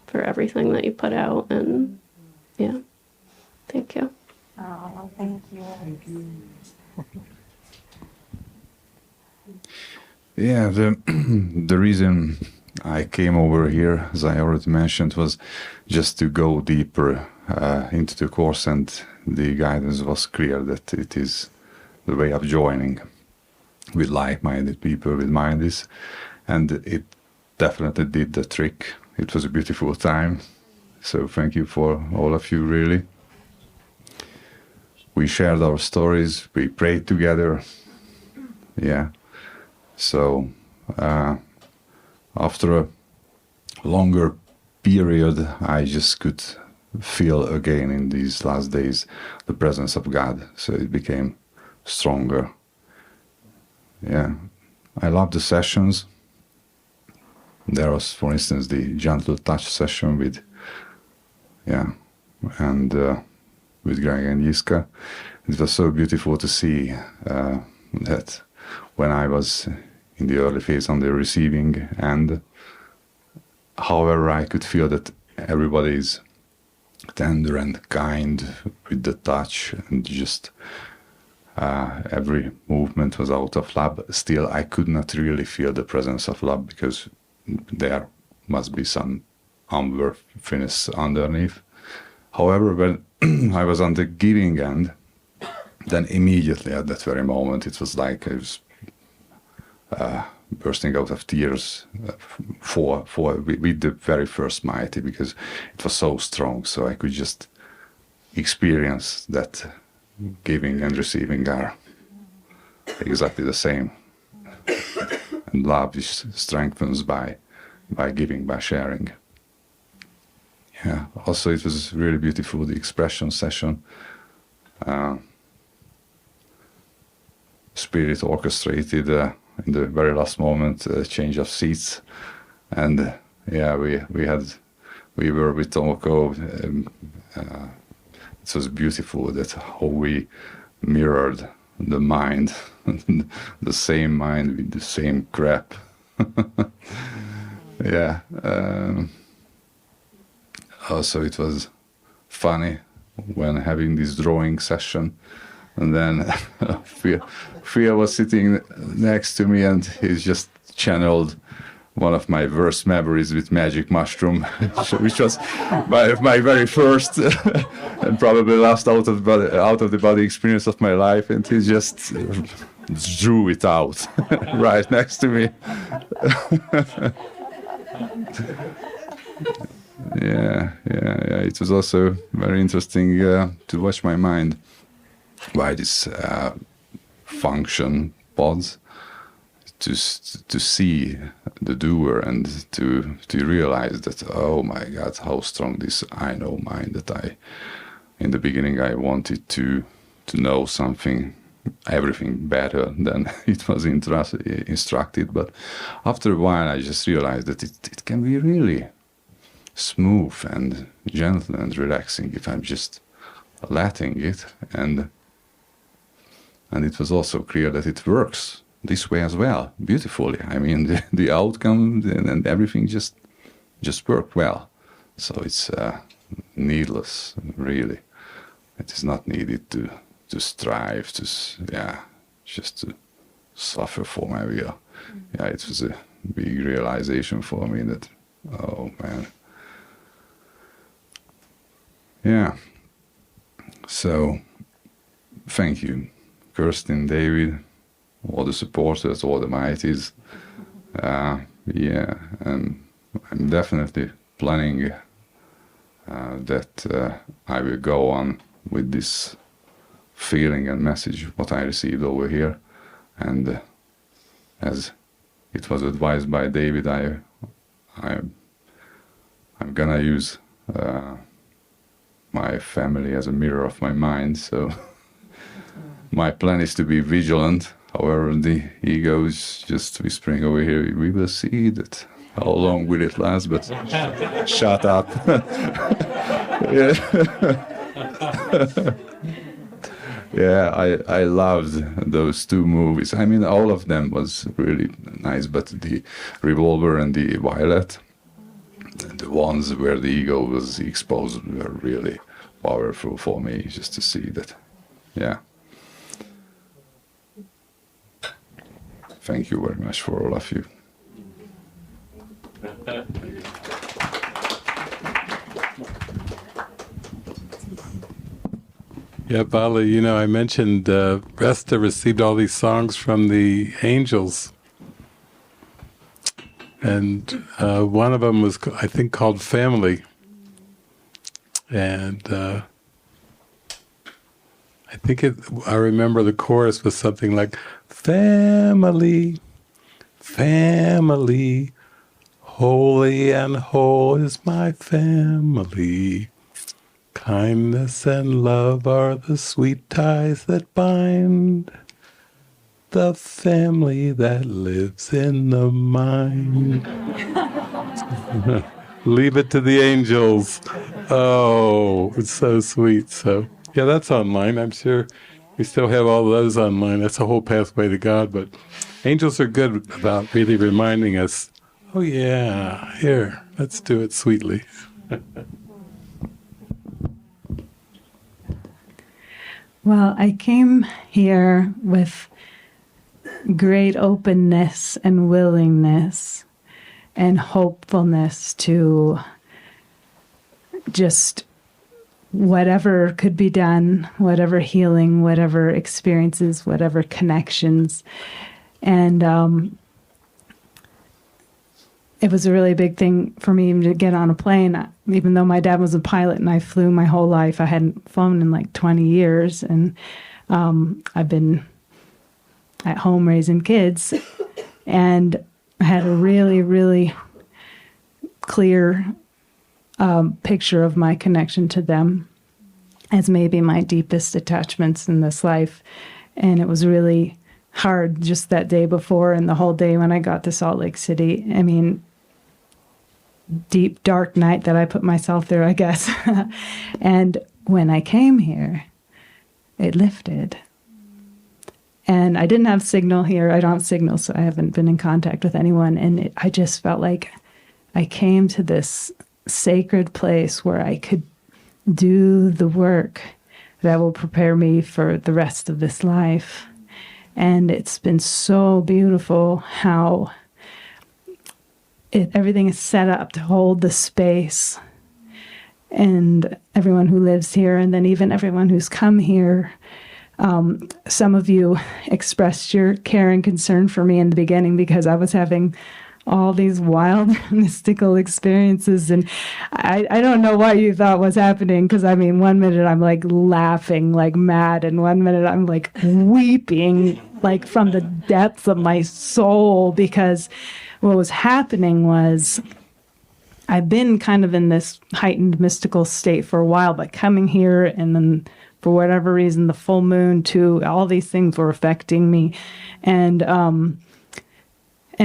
for everything that you put out. And yeah, thank you. Oh, thank you. Yeah, the reason I came over here, as I already mentioned, was just to go deeper into the course, and the guidance was clear that it is the way of joining with like-minded people, with mindis, and it definitely did the trick. It was a beautiful time, so thank you for all of you, really. We shared our stories, we prayed together, yeah. So after a longer period, I just could feel again in these last days the presence of God. So it became stronger. Yeah, I love the sessions. There was, for instance, the gentle touch session with, and with Greg and Yiska. It was so beautiful to see that when I was in the early phase on the receiving end, however, I could feel that everybody is tender and kind with the touch, and just every movement was out of love. Still, I could not really feel the presence of love, because there must be some unworthiness underneath. However, when I was on the giving end, then immediately at that very moment, it was like I was bursting out of tears with the very first mighty, because it was so strong. So I could just experience that giving and receiving are exactly the same. And love is strengthens by giving, by sharing. Yeah. Also, it was really beautiful, the expression session. Spirit orchestrated in the very last moment a change of seats, and we were with Tomoko. It was beautiful that how we mirrored the mind, the same mind with the same crap. Yeah. Also, it was funny when having this drawing session, and then Fia was sitting next to me, and he's just channeled one of my worst memories with magic mushroom, which was my very first and probably last out of the body experience of my life, and he just drew it out right next to me. Yeah. It was also very interesting to watch my mind by this function pods, to see the doer, and to realize that, oh my God, how strong this I know mind, that in the beginning I wanted to know something, everything better than it was instructed, but after a while I just realized that it can be really smooth and gentle and relaxing if I'm just letting it, and it was also clear that it works this way as well, beautifully. I mean, the outcome and everything just worked well. So it's needless, really. It is not needed to strive, just to suffer for my will. Yeah, it was a big realization for me that, oh man. Yeah. So, thank you, Kirsten, David, all the supporters, all the mighties. And I'm definitely planning that I will go on with this feeling and message, what I received over here. And as it was advised by David, I'm gonna use my family as a mirror of my mind. So my plan is to be vigilant However, the ego is just whispering over here, we will see that. How long will it last? But shut up. Yeah. Yeah, I loved those two movies. I mean, all of them was really nice, but the Revolver and the Violet, the ones where the ego was exposed, were really powerful for me, just to see that. Yeah. Thank you very much for all of you. Yeah, Bala, you know, I mentioned Resta received all these songs from the angels. And one of them was, I think, called Family. And I remember the chorus was something like, family, family, holy and whole is my family. Kindness and love are the sweet ties that bind the family that lives in the mind. Leave it to the angels. Oh, it's so sweet. So, yeah, that's online. I'm sure we still have all those online. That's a whole pathway to God. But angels are good about really reminding us, oh, yeah, here, let's do it sweetly. Well, I came here with great openness and willingness and hopefulness to just whatever could be done, whatever healing, whatever experiences, whatever connections. And it was a really big thing for me to get on a plane, even though my dad was a pilot and I flew my whole life. I hadn't flown in like 20 years, and I've been at home raising kids, and I had a really, really clear picture of my connection to them as maybe my deepest attachments in this life. And it was really hard just that day before and the whole day when I got to Salt Lake City. I mean, deep, dark night that I put myself through, I guess. And when I came here, it lifted. And I didn't have signal here. I don't have signal, so I haven't been in contact with anyone. And I just felt like I came to this sacred place where I could do the work that will prepare me for the rest of this life. And it's been so beautiful how everything is set up to hold the space. And everyone who lives here, and then even everyone who's come here, some of you expressed your care and concern for me in the beginning because I was having all these wild mystical experiences, and I don't know what you thought was happening, because I mean, one minute I'm like laughing like mad, and one minute I'm like weeping like from the depths of my soul, because what was happening was I've been kind of in this heightened mystical state for a while, but coming here and then for whatever reason, the full moon too, all these things were affecting me. And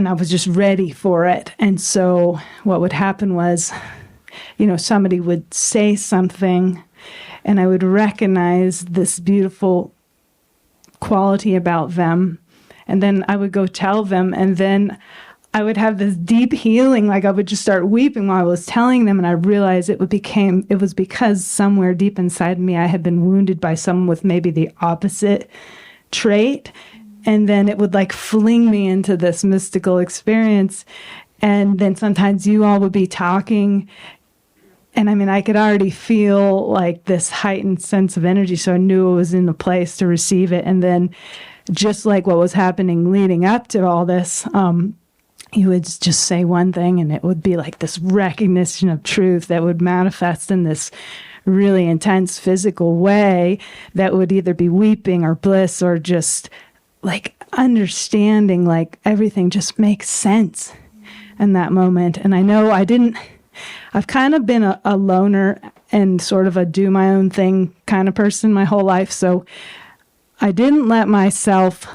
I was just ready for it. And so what would happen was, you know, somebody would say something and I would recognize this beautiful quality about them. And then I would go tell them, and then I would have this deep healing, like I would just start weeping while I was telling them, and I realized it was because somewhere deep inside me I had been wounded by someone with maybe the opposite trait, and then it would like fling me into this mystical experience. And then sometimes you all would be talking, and I mean, I could already feel like this heightened sense of energy, so I knew it was in the place to receive it. And then just like what was happening leading up to all this, you would just say one thing and it would be like this recognition of truth that would manifest in this really intense physical way that would either be weeping or bliss or just like understanding, like everything just makes sense in that moment. And I know I've kind of been a loner and sort of a do my own thing kind of person my whole life. So I didn't let myself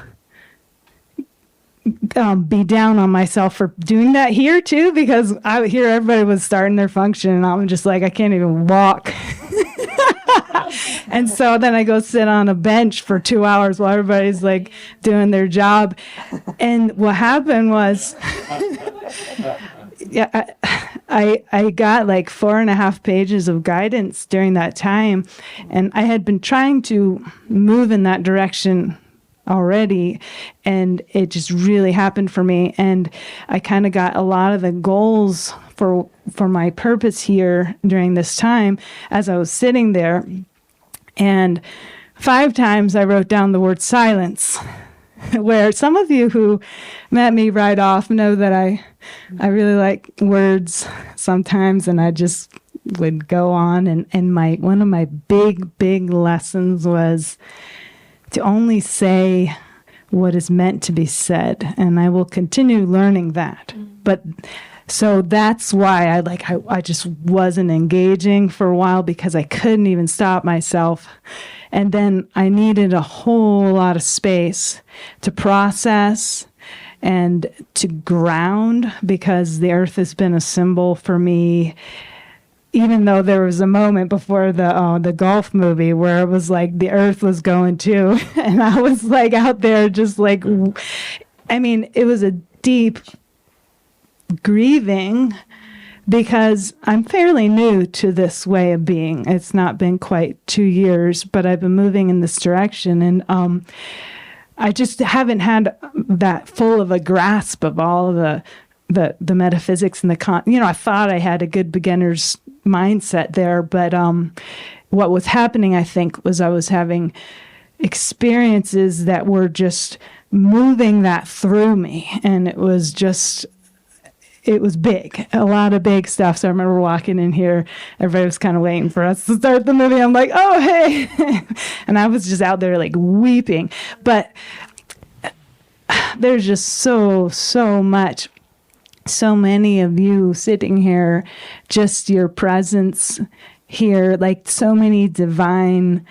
be down on myself for doing that here too, because I hear everybody was starting their function and I'm just like, I can't even walk. And so then I go sit on a bench for 2 hours while everybody's like doing their job. And what happened was, yeah, I got like 4.5 pages of guidance during that time. And I had been trying to move in that direction already, and it just really happened for me. And I kind of got a lot of the goals for my purpose here during this time as I was sitting there. And 5 times I wrote down the word silence, where some of you who met me right off know that I really like words sometimes, and I just would go on. And one of my big lessons was to only say what is meant to be said, and I will continue learning that. But so that's why I just wasn't engaging for a while, because I couldn't even stop myself. And then I needed a whole lot of space to process and to ground, because the earth has been a symbol for me. Even though there was a moment before the golf movie where it was like the earth was going too, and I was like out there just like, I mean, it was a deep grieving, because I'm fairly new to this way of being. It's not been quite 2 years, but I've been moving in this direction, and I just haven't had that full of a grasp of all of the metaphysics and I thought I had a good beginner's mindset there, but what was happening, I think, was I was having experiences that were just moving that through me, and it was big, a lot of big stuff. So I remember walking in here, everybody was kind of waiting for us to start the movie. I'm like, oh, hey. And I was just out there like weeping. But there's just so much. So many of you sitting here, just your presence here, like so many divine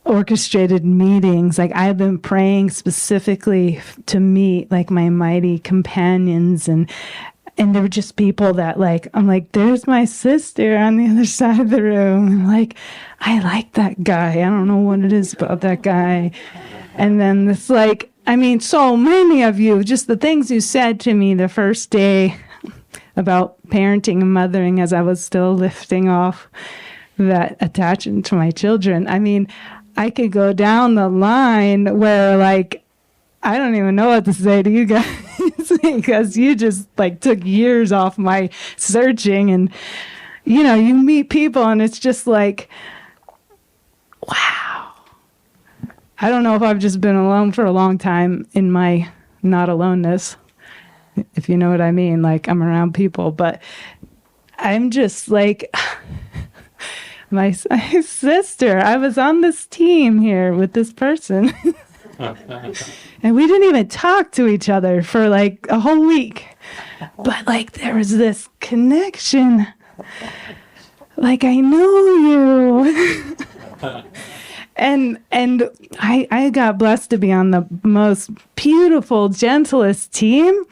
orchestrated meetings. Like I've been praying specifically to meet like my mighty companions, and there were just people that like, I'm like, there's my sister on the other side of the room. I'm like, I like that guy. I don't know what it is about that guy. And then it's like, I mean, so many of you, just the things you said to me the first day about parenting and mothering as I was still lifting off that attachment to my children. I mean, I could go down the line where like, I don't even know what to say to you guys because you just like took years off my searching, and you know, you meet people and it's just like, wow. I don't know if I've just been alone for a long time in my not aloneness, if you know what I mean. Like I'm around people, but I'm just like my sister. I was on this team here with this person. And we didn't even talk to each other for like a whole week. But like there was this connection. Like I know you. And I got blessed to be on the most beautiful, gentlest team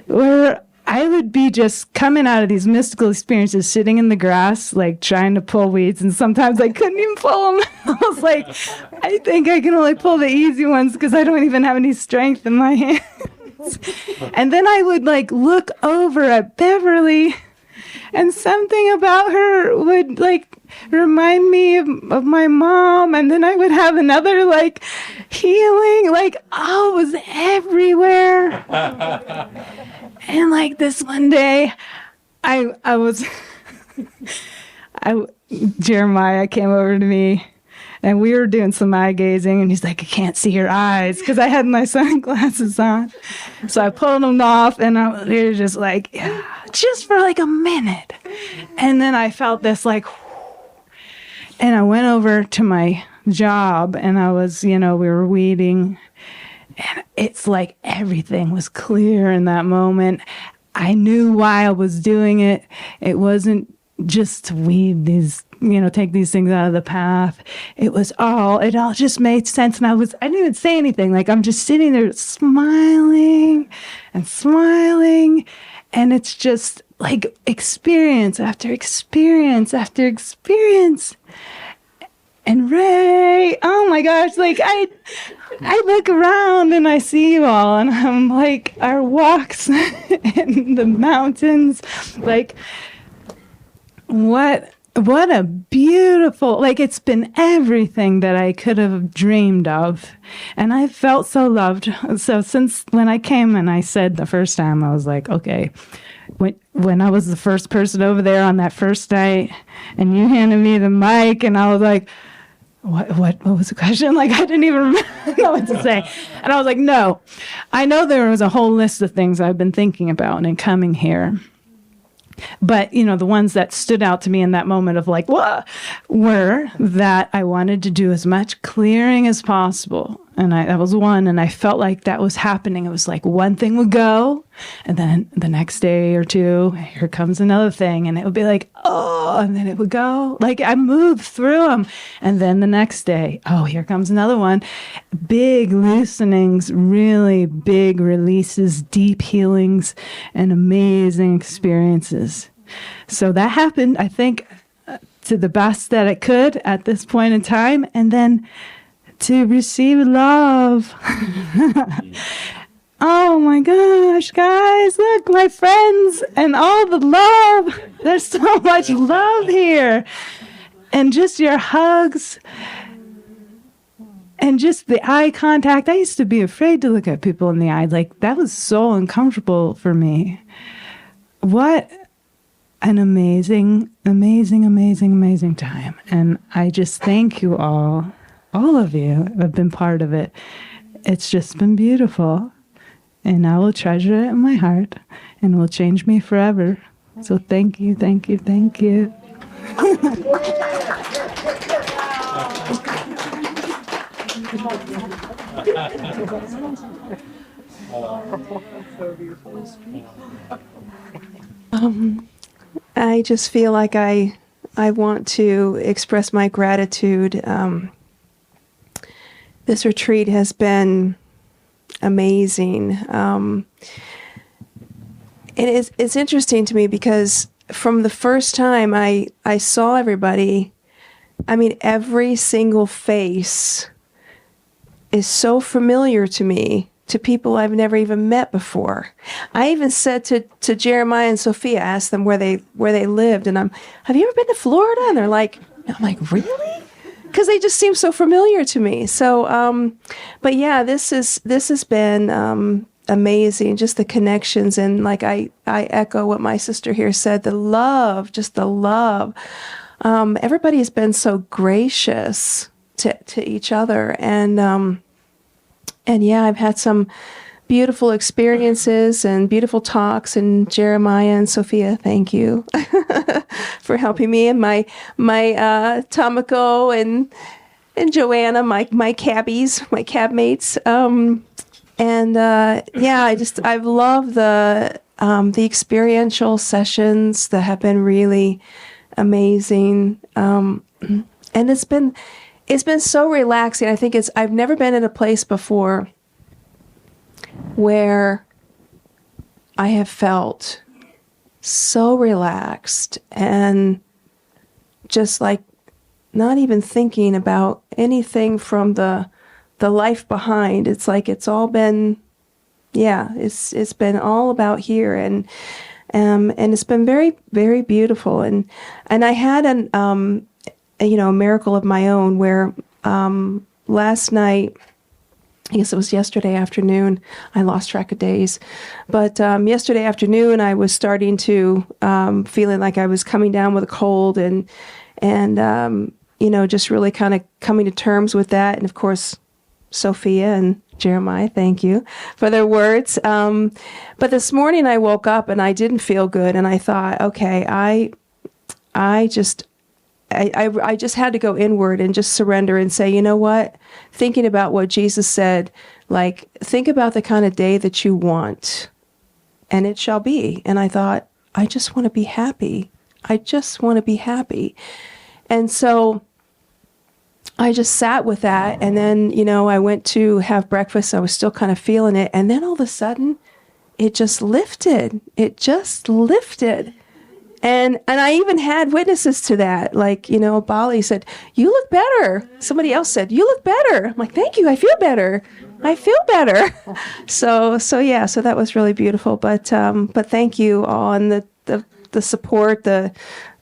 where I would be just coming out of these mystical experiences, sitting in the grass, like trying to pull weeds. And sometimes I couldn't even pull them. I was like, I think I can only pull the easy ones because I don't even have any strength in my hands. And then I would like look over at Beverly, and something about her would like remind me of my mom. And then I would have another like healing, like, oh, it was everywhere. And like this one day, Jeremiah came over to me and we were doing some eye gazing, and he's like, I can't see your eyes because I had my sunglasses on. So I pulled them off, and we were just like, yeah, just for like a minute. And then I felt this like, and I went over to my job, and I was, we were weeding, and it's like everything was clear in that moment. I knew why I was doing it. It wasn't just to weed these, take these things out of the path. It all just made sense. And I didn't even say anything. Like, I'm just sitting there smiling and smiling. And it's just like experience after experience after experience. And Ray, oh my gosh, like I look around and I see you all, and I'm like, our walks in the mountains, like, what a beautiful, like, it's been everything that I could have dreamed of. And I felt so loved. So since when I came and I said the first time, I was like, okay, when I was the first person over there on that first night and you handed me the mic and I was like, what was the question? Like, I didn't even know what to say. And I was like, no, I know there was a whole list of things I've been thinking about in coming here. But, the ones that stood out to me in that moment of like, what, were that I wanted to do as much clearing as possible. And that was one. And I felt like that was happening. It was like one thing would go. And then the next day or two, here comes another thing. And it would be like, oh, and then it would go. Like, I moved through them. And then the next day, oh, here comes another one. Big loosenings, really big releases, deep healings, and amazing experiences. So that happened, I think, to the best that it could at this point in time. And then to receive love. Oh my gosh, guys, look, my friends, and all the love. There's so much love here. And just your hugs. And just the eye contact. I used to be afraid to look at people in the eye. Like, that was so uncomfortable for me. What an amazing, amazing, amazing, amazing time. And I just thank you all of you have been part of it. It's just been beautiful. And I will treasure it in my heart and it will change me forever. So thank you, thank you, thank you. I just feel like I want to express my gratitude. This retreat has been amazing. It's interesting to me because from the first time I saw everybody, I mean, every single face is so familiar to me, to people I've never even met before. I even said to Jeremiah and Sophia, asked them where they lived, and have you ever been to Florida? And I'm like, really? Because they just seem so familiar to me. So, but yeah, this has been amazing. Just the connections, and like I echo what my sister here said. The love, just the love. Everybody has been so gracious to each other, and yeah, I've had some beautiful experiences and beautiful talks. And Jeremiah and Sophia, thank you for helping me, and my Tomiko and Joanna, my cabbies, my cab mates. Yeah, I've loved the experiential sessions that have been really amazing. And it's been so relaxing. I think I've never been in a place before where I have felt so relaxed and just like not even thinking about anything from the life behind. It's like it's all been, it's been all about here, and it's been very, very beautiful. And I had a miracle of my own where last night, I guess it was yesterday afternoon, I lost track of days, but yesterday afternoon I was starting to feeling like I was coming down with a cold, and just really kind of coming to terms with that. And of course, Sophia and Jeremiah, thank you for their words. But this morning I woke up and I didn't feel good, and I thought, okay, I just had to go inward and just surrender and say, you know what? Thinking about what Jesus said, like, think about the kind of day that you want, and it shall be. And I thought, I just want to be happy. I just want to be happy. And so I just sat with that. And then, I went to have breakfast. I was still kind of feeling it. And then all of a sudden, it just lifted. It just lifted. And I even had witnesses to that. Like, Bali said, "You look better." Somebody else said, "You look better." I'm like, "Thank you. I feel better. I feel better." So that was really beautiful. But thank you all, and the support, the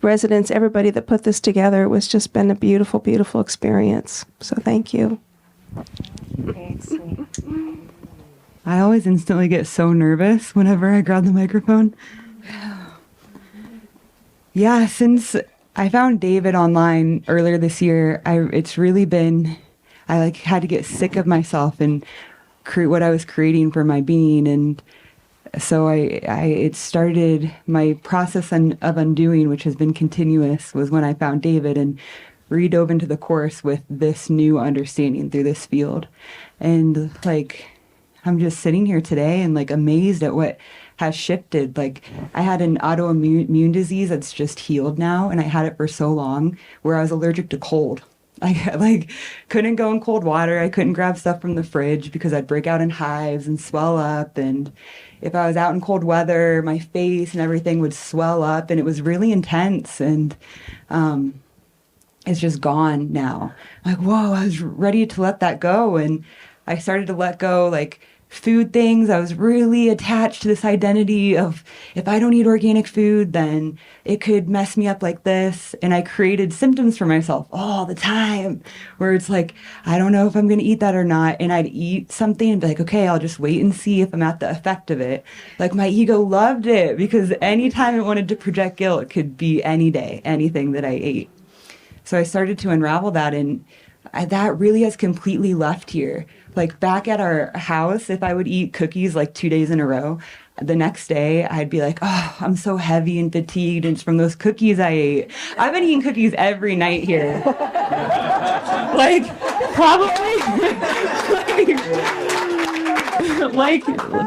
residents, everybody that put this together. It was just been a beautiful, beautiful experience. So thank you. I always instantly get so nervous whenever I grab the microphone. Yeah, since I found David online earlier this year, it's really been, I had to get sick of myself and create what I was creating for my being. And so it started my process of undoing, which has been continuous, was when I found David and redove into the Course with this new understanding through this field. And I'm just sitting here today and amazed at what has shifted. I had an autoimmune disease that's just healed now, and I had it for so long, where I was allergic to cold. I couldn't go in cold water. I couldn't grab stuff from the fridge because I'd break out in hives and swell up. And if I was out in cold weather, my face and everything would swell up, and it was really intense. And it's just gone now. Whoa, I was ready to let that go. And I started to let go, food things. I was really attached to this identity of, if I don't eat organic food, then it could mess me up like this. And I created symptoms for myself all the time, where it's I don't know if I'm going to eat that or not. And I'd eat something and be okay, I'll just wait and see if I'm at the effect of it. My ego loved it, because anytime it wanted to project guilt, it could be any day, anything that I ate. So I started to unravel that, and that really has completely left here. Back at our house, if I would eat cookies 2 days in a row, the next day I'd be oh, I'm so heavy and fatigued, and it's from those cookies I ate. I've been eating cookies every night here.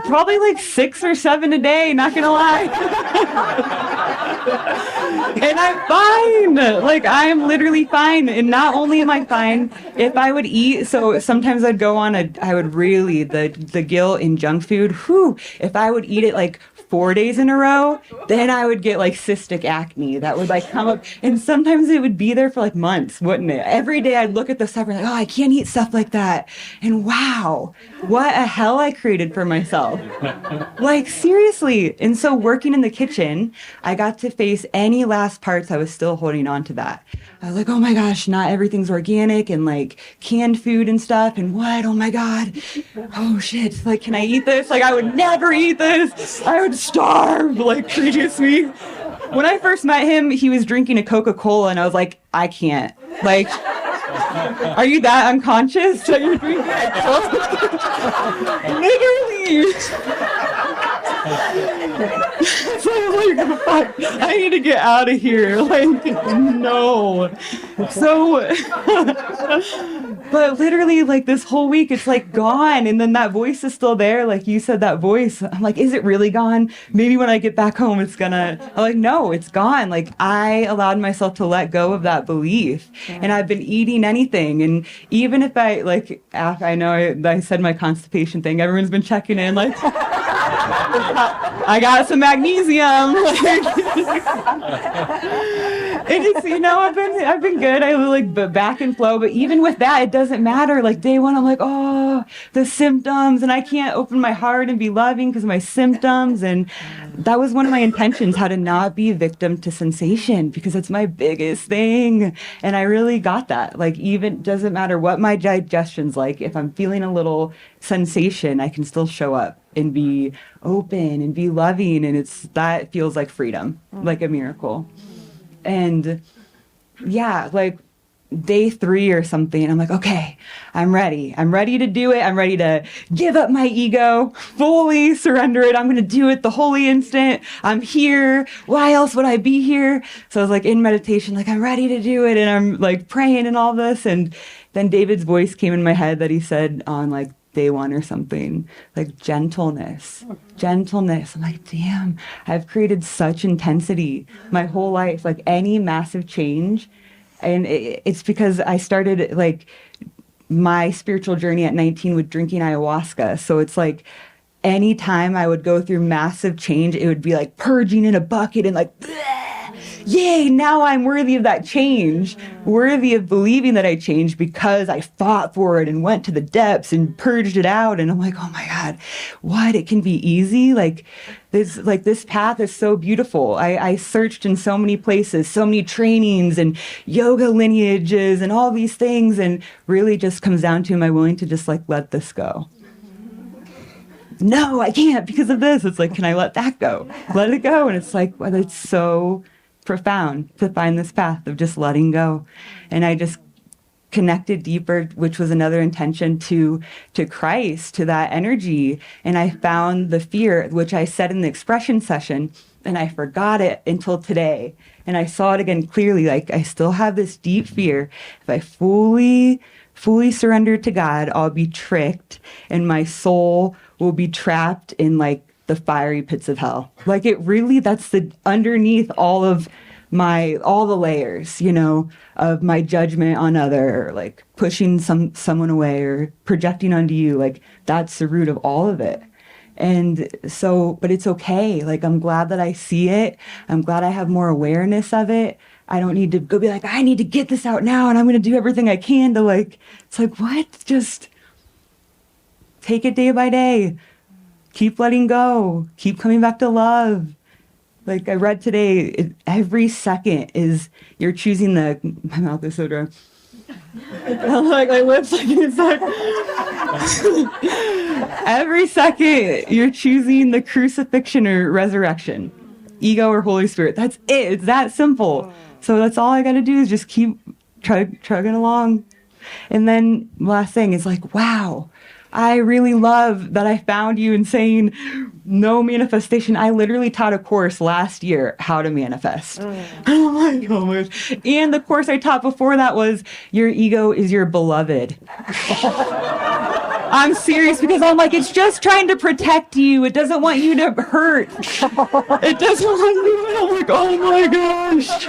Probably 6 or 7 a day, not gonna lie. And I'm fine. I'm literally fine. And not only am I fine, if I would eat, so sometimes I'd go on I would really, the guilt in junk food, if I would eat it 4 days in a row, then I would get cystic acne. That would come up, and sometimes it would be there for months, wouldn't it? Every day I'd look at the stuff and oh, I can't eat stuff like that. And wow, what a hell I created for myself. Seriously. And so working in the kitchen, I got to face any last parts I was still holding on to that. I was oh my gosh, not everything's organic, and canned food and stuff, and what? Oh my God. Oh shit. Can I eat this? I would never eat this. I would starve previously. When I first met him, he was drinking a Coca-Cola, and I was I can't. Are you that unconscious that you're drinking a Coca-Cola? Literally. So I was fuck, I need to get out of here. No. So, but literally, this whole week, it's gone. And then that voice is still there. You said, that voice. I'm is it really gone? Maybe when I get back home, it's gonna. I'm no, it's gone. I allowed myself to let go of that belief. And I've been eating anything. And even if I know I said my constipation thing, everyone's been checking in, I got some magnesium. It just, I've been good. I back and flow, but even with that, it doesn't matter. Day one, I'm oh, the symptoms, and I can't open my heart and be loving because of my symptoms. And that was one of my intentions, how to not be a victim to sensation, because it's my biggest thing. And I really got that. Even doesn't matter what my digestion's if I'm feeling a little sensation, I can still show up and be open and be loving. And that feels like freedom, like a miracle. And yeah, day 3 or something, I'm okay, I'm ready to do it. I'm ready to give up my ego, fully surrender it. I'm going to do it the holy instant. I'm here. Why else would I be here? So I was in meditation, I'm ready to do it. And I'm praying and all this. And then David's voice came in my head that he said on day one or something. Like gentleness. I'm like, damn, I've created such intensity my whole life, like any massive change. And it's because I started like my spiritual journey at 19 with drinking ayahuasca. So it's like anytime I would go through massive change, it would be like purging in a bucket and like, bleh, yay, now I'm worthy of that change, worthy of believing that I changed because I fought for it and went to the depths and purged it out. And I'm like, oh my God, what? It can be easy. Like this path is so beautiful. I searched in so many places, so many trainings and yoga lineages and all these things. And really just comes down to, am I willing to just like let this go? No, I can't because of this. It's like, can I let that go? Let it go. And it's like, well, it's so profound to find this path of just letting go. And I just connected deeper, which was another intention to Christ, to that energy. And I found the fear, which I said in the expression session, and I forgot it until today. And I saw it again clearly. Like, I still have this deep fear. If I fully surrender to God, I'll be tricked and my soul will be trapped in like the fiery pits of hell. Like, it really, that's the underneath all the layers, you know, of my judgment on other, or like pushing someone away or projecting onto you. Like, that's the root of all of it. And so, but it's okay. Like, I'm glad that I see it. I'm glad I have more awareness of it. I don't need to go be like, I need to get this out now and I'm going to do everything I can to like, it's like, what? Just take it day by day. Keep letting go. Keep coming back to love. Like I read today, every second is you're choosing my mouth is so dry. Like my lips, like it's like every second you're choosing the crucifixion or resurrection, ego or Holy Spirit. That's it. It's that simple. So that's all I got to do is just keep trugging along. And then last thing is like, wow, I really love that I found you and saying no manifestation. I literally taught a course last year, how to manifest. Oh my gosh. And the course I taught before that was your ego is your beloved. I'm serious because I'm like, it's just trying to protect you. It doesn't want you to hurt. It doesn't want you. And I'm like, oh my gosh.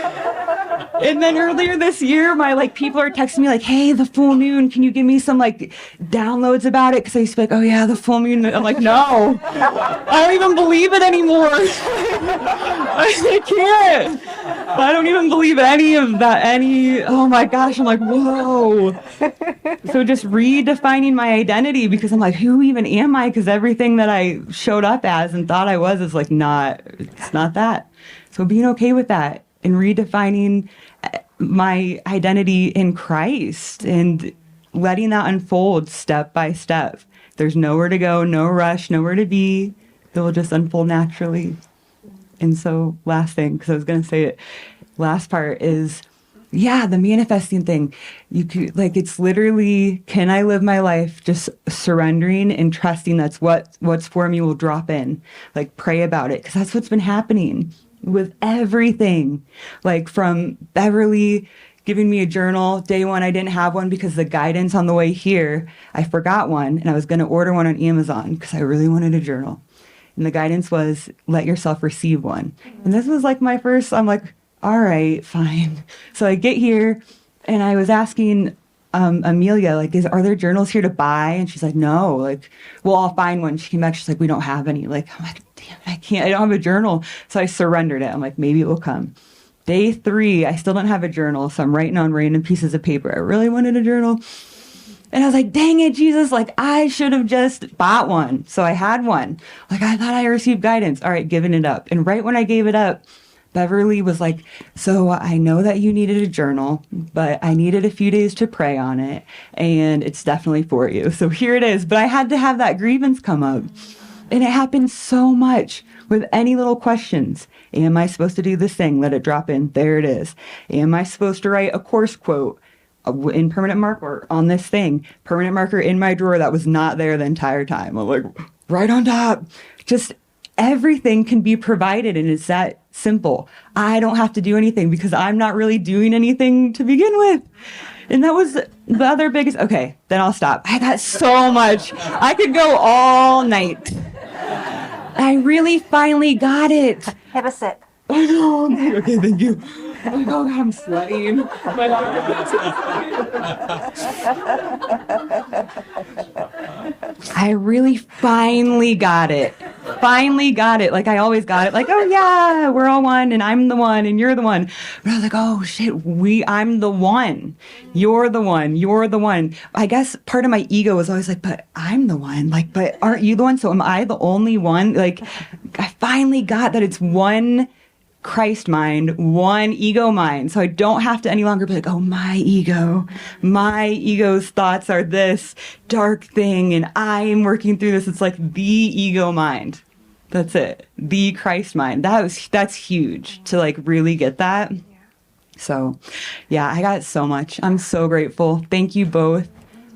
And then earlier this year, my like people are texting me like, hey, the full moon, can you give me some like downloads about it? Because I used to be like, oh yeah, the full moon. I'm like, no, I don't even believe it anymore. I can't. I don't even believe any of that. Oh my gosh. I'm like, whoa. So just redefining my identity because I'm like, who even am I? Because everything that I showed up as and thought I was is like it's not that. So being okay with that and redefining my identity in Christ and letting that unfold step by step. There's nowhere to go, no rush, nowhere to be. It will just unfold naturally. And so last thing, because I was going to say it, last part is, yeah, the manifesting thing. You could, like, it's literally, can I live my life just surrendering and trusting that's what's for me will drop in. Like, pray about it, because that's what's been happening with everything. Like, from Beverly giving me a journal. Day one, I didn't have one because the guidance on the way here, I forgot one, and I was going to order one on Amazon because I really wanted a journal. And the guidance was, let yourself receive one. And this was like my first, I'm like, all right, fine. So I get here, and I was asking Amelia, like, are there journals here to buy? And she's like, no. Like, well, I'll find one. She came back, she's like, we don't have any. Like, I'm like, damn, I don't have a journal. So I surrendered it. I'm like, maybe it will come. Day 3, I still don't have a journal, so I'm writing on random pieces of paper. I really wanted a journal. And I was like, dang it, Jesus, like, I should have just bought one. So I had one. Like, I thought I received guidance. All right, giving it up. And right when I gave it up, Beverly was like, so I know that you needed a journal, but I needed a few days to pray on it, and it's definitely for you. So here it is. But I had to have that grievance come up. And it happens so much with any little questions. Am I supposed to do this thing? Let it drop in. There it is. Am I supposed to write a course quote in permanent marker on this thing? Permanent marker in my drawer that was not there the entire time. I'm like, right on top. Just everything can be provided, and it's that simple. I don't have to do anything because I'm not really doing anything to begin with. And that was the other biggest, okay, then I'll stop. I got so much. I could go all night. I really finally got it. Have a sip. I know. Okay, thank you. Oh God, I'm sweating. I really finally got it. Finally got it. Like I always got it. Like, oh yeah, we're all one and I'm the one and you're the one. But I was like, oh shit, I'm the one. You're the one. You're the one. I guess part of my ego was always like, but I'm the one. Like, but aren't you the one? So am I the only one? Like, I finally got that it's one Christ mind, one ego mind. So I don't have to any longer be like, oh, my ego's thoughts are this dark thing and I am working through this. It's like the ego mind. That's it. The Christ mind. That's huge to like really get that. So yeah, I got so much. I'm so grateful. Thank you both.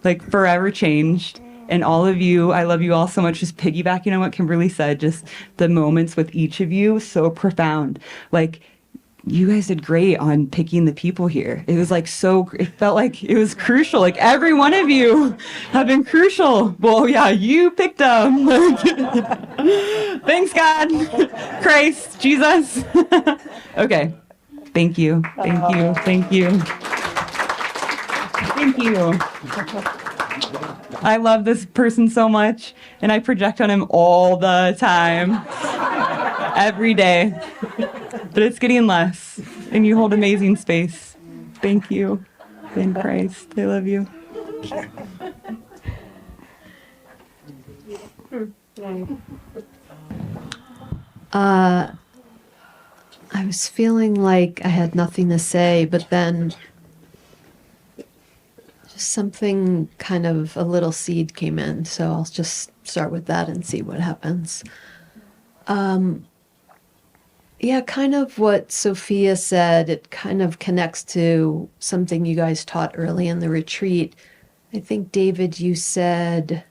Like forever changed. And all of you, I love you all so much. Just piggybacking on what Kimberly said, just the moments with each of you, so profound. Like, you guys did great on picking the people here. It was like it felt like it was crucial. Like, every one of you have been crucial. Well, yeah, you picked them. Thanks, God, Christ, Jesus. Okay. Thank you. Thank you. Thank you. Thank you. I love this person so much, and I project on him all the time, every day. But it's getting less, and you hold amazing space. Thank you. In Christ, I love you. I was feeling like I had nothing to say, but then just something kind of, a little seed came in. So I'll just start with that and see what happens. Yeah, kind of what Sophia said, it kind of connects to something you guys taught early in the retreat. I think, David, you said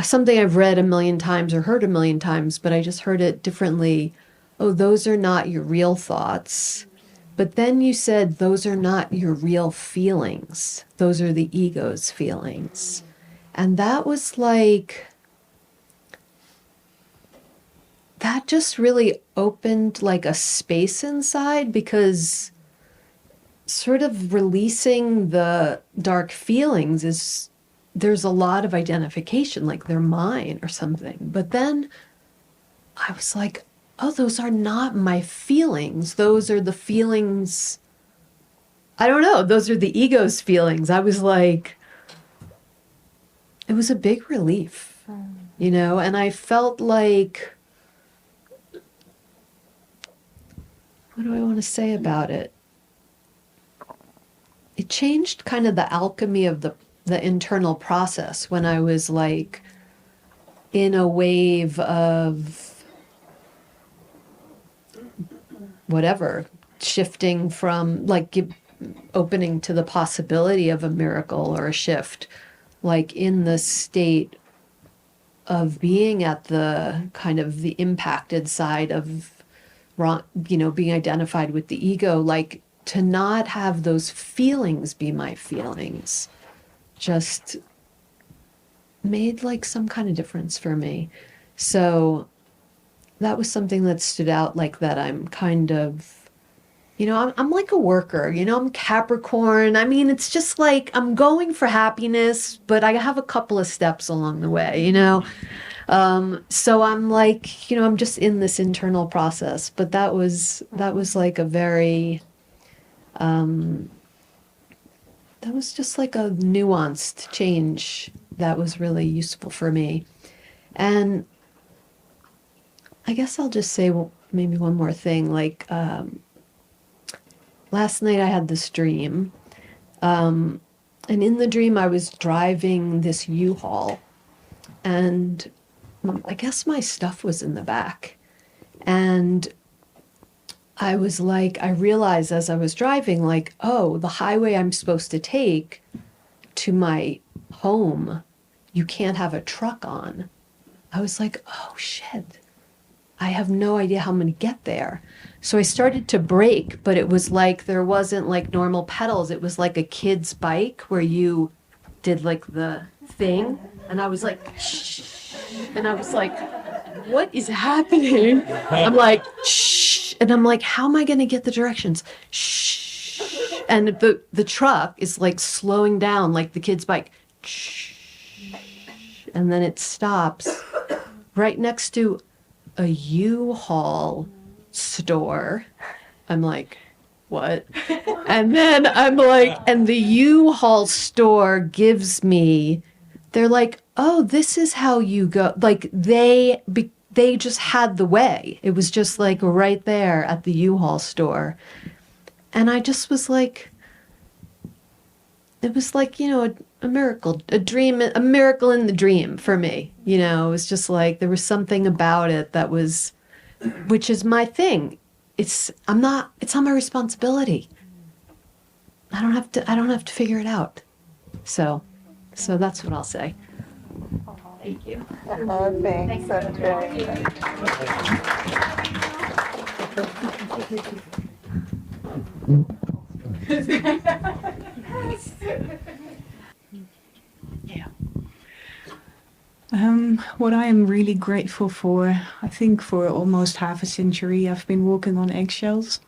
something I've read a million times or heard a million times, but I just heard it differently. Oh, those are not your real thoughts. But then you said those are not your real feelings. Those are the ego's feelings. And that was like, that just really opened like a space inside, because sort of releasing the dark feelings is, there's a lot of identification, like they're mine or something. But then I was like, oh, those are not my feelings. Those are the feelings, I don't know, those are the ego's feelings. I was like, it was a big relief, you know, and I felt like, what do I want to say about it? It changed kind of the alchemy of the internal process when I was like in a wave of whatever, shifting from like opening to the possibility of a miracle or a shift, like in the state of being at the kind of the impacted side of, you know, being identified with the ego, like to not have those feelings be my feelings just made like some kind of difference for me. So that was something that stood out, like that I'm kind of, you know, I'm like a worker, you know, I'm Capricorn. I mean, it's just like I'm going for happiness, but I have a couple of steps along the way, you know. So I'm like, you know, I'm just in this internal process. But that was like a very, that was just like a nuanced change that was really useful for me. And I guess I'll just say maybe one more thing. Like last night I had this dream. And in the dream I was driving this U-Haul. And I guess my stuff was in the back. And I was like, I realized as I was driving, like, oh, the highway I'm supposed to take to my home, you can't have a truck on. I was like, oh, shit. I have no idea how I'm going to get there. So I started to brake, but it was like there wasn't like normal pedals. It was like a kid's bike where you did like the thing. And I was like, shh. And I was like, what is happening? I'm like, shh. And I'm like, how am I going to get the directions? Shh. And the truck is like slowing down like the kid's bike. Shh. And then it stops right next to a U-Haul store. I'm like, what? And then I'm like, and the U-Haul store gives me, they're like, oh, this is how you go. Like they just had the way. It was just like right there at the U-Haul store. And I just was like, it was like, you know, a miracle, a dream, a miracle in the dream for me. You know, it was just like, there was something about it that was, which is my thing. It's not my responsibility. I don't have to figure it out. So that's what I'll say. Thank you. Oh, thanks. That's great. Yeah. What I am really grateful for, I think for almost half a century, I've been walking on eggshells.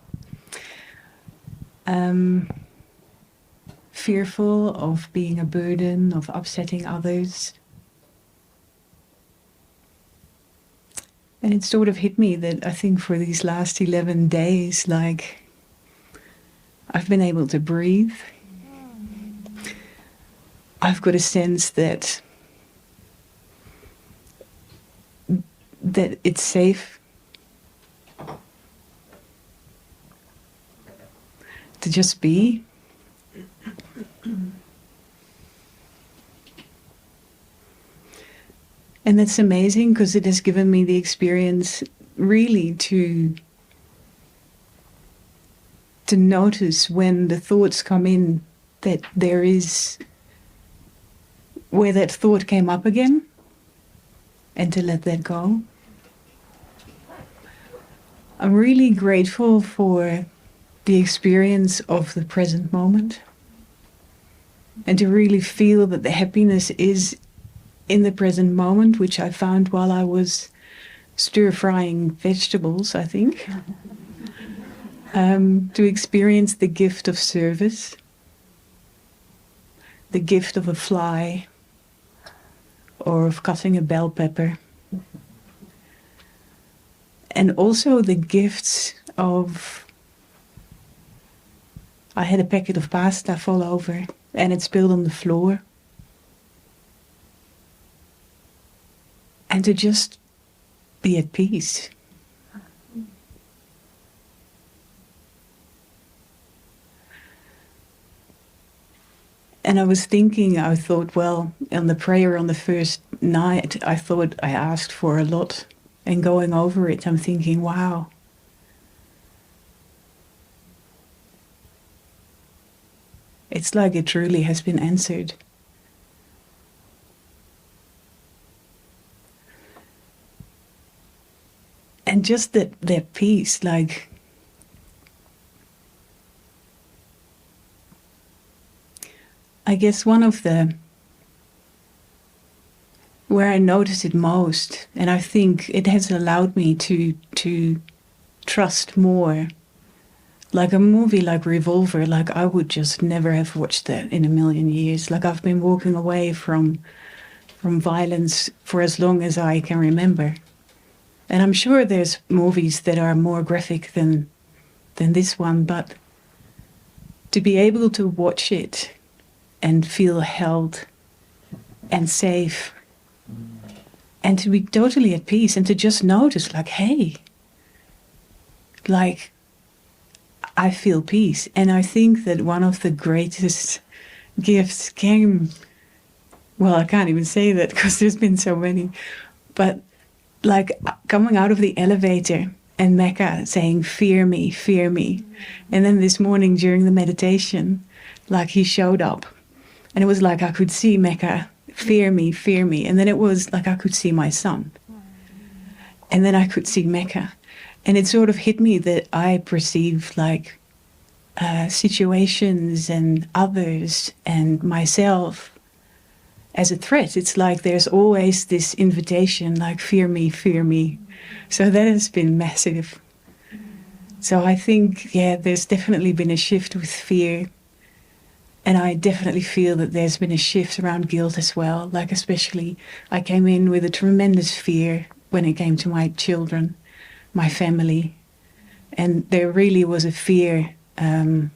Fearful of being a burden, of upsetting others. And it sort of hit me that I think for these last 11 days, like, I've been able to breathe. I've got a sense that it's safe to just be. And that's amazing because it has given me the experience really to notice when the thoughts come in that there is where that thought came up again and to let that go. I'm really grateful for the experience of the present moment and to really feel that the happiness is in the present moment, which I found while I was stir-frying vegetables, I think. To experience the gift of service, the gift of a fly, or of cutting a bell pepper. And also the gifts of, I had a packet of pasta fall over and it spilled on the floor. And to just be at peace. And I was thinking, I thought, well, in the prayer on the first night, I thought I asked for a lot. And going over it, I'm thinking, wow. It's like it truly has been answered. And just that peace, like, I guess one of the, where I notice it most, and I think it has allowed me to trust more, like a movie like Revolver, like I would just never have watched that in a million years. Like I've been walking away from violence for as long as I can remember. And I'm sure there's movies that are more graphic than this one, but to be able to watch it and feel held and safe and to be totally at peace and to just notice, like, hey, like, I feel peace. And I think that one of the greatest gifts came, well, I can't even say that because there's been so many, but like coming out of the elevator and Mecca saying, fear me, fear me. And then this morning during the meditation, like he showed up and it was like I could see Mecca, fear me, fear me. And then it was like I could see my son. And then I could see Mecca. And it sort of hit me that I perceived like situations and others and myself as a threat. It's like there's always this invitation, like, fear me, fear me. So that has been massive. So I think, yeah, there's definitely been a shift with fear. And I definitely feel that there's been a shift around guilt as well. Like, especially, I came in with a tremendous fear when it came to my children, my family. And there really was a fear, that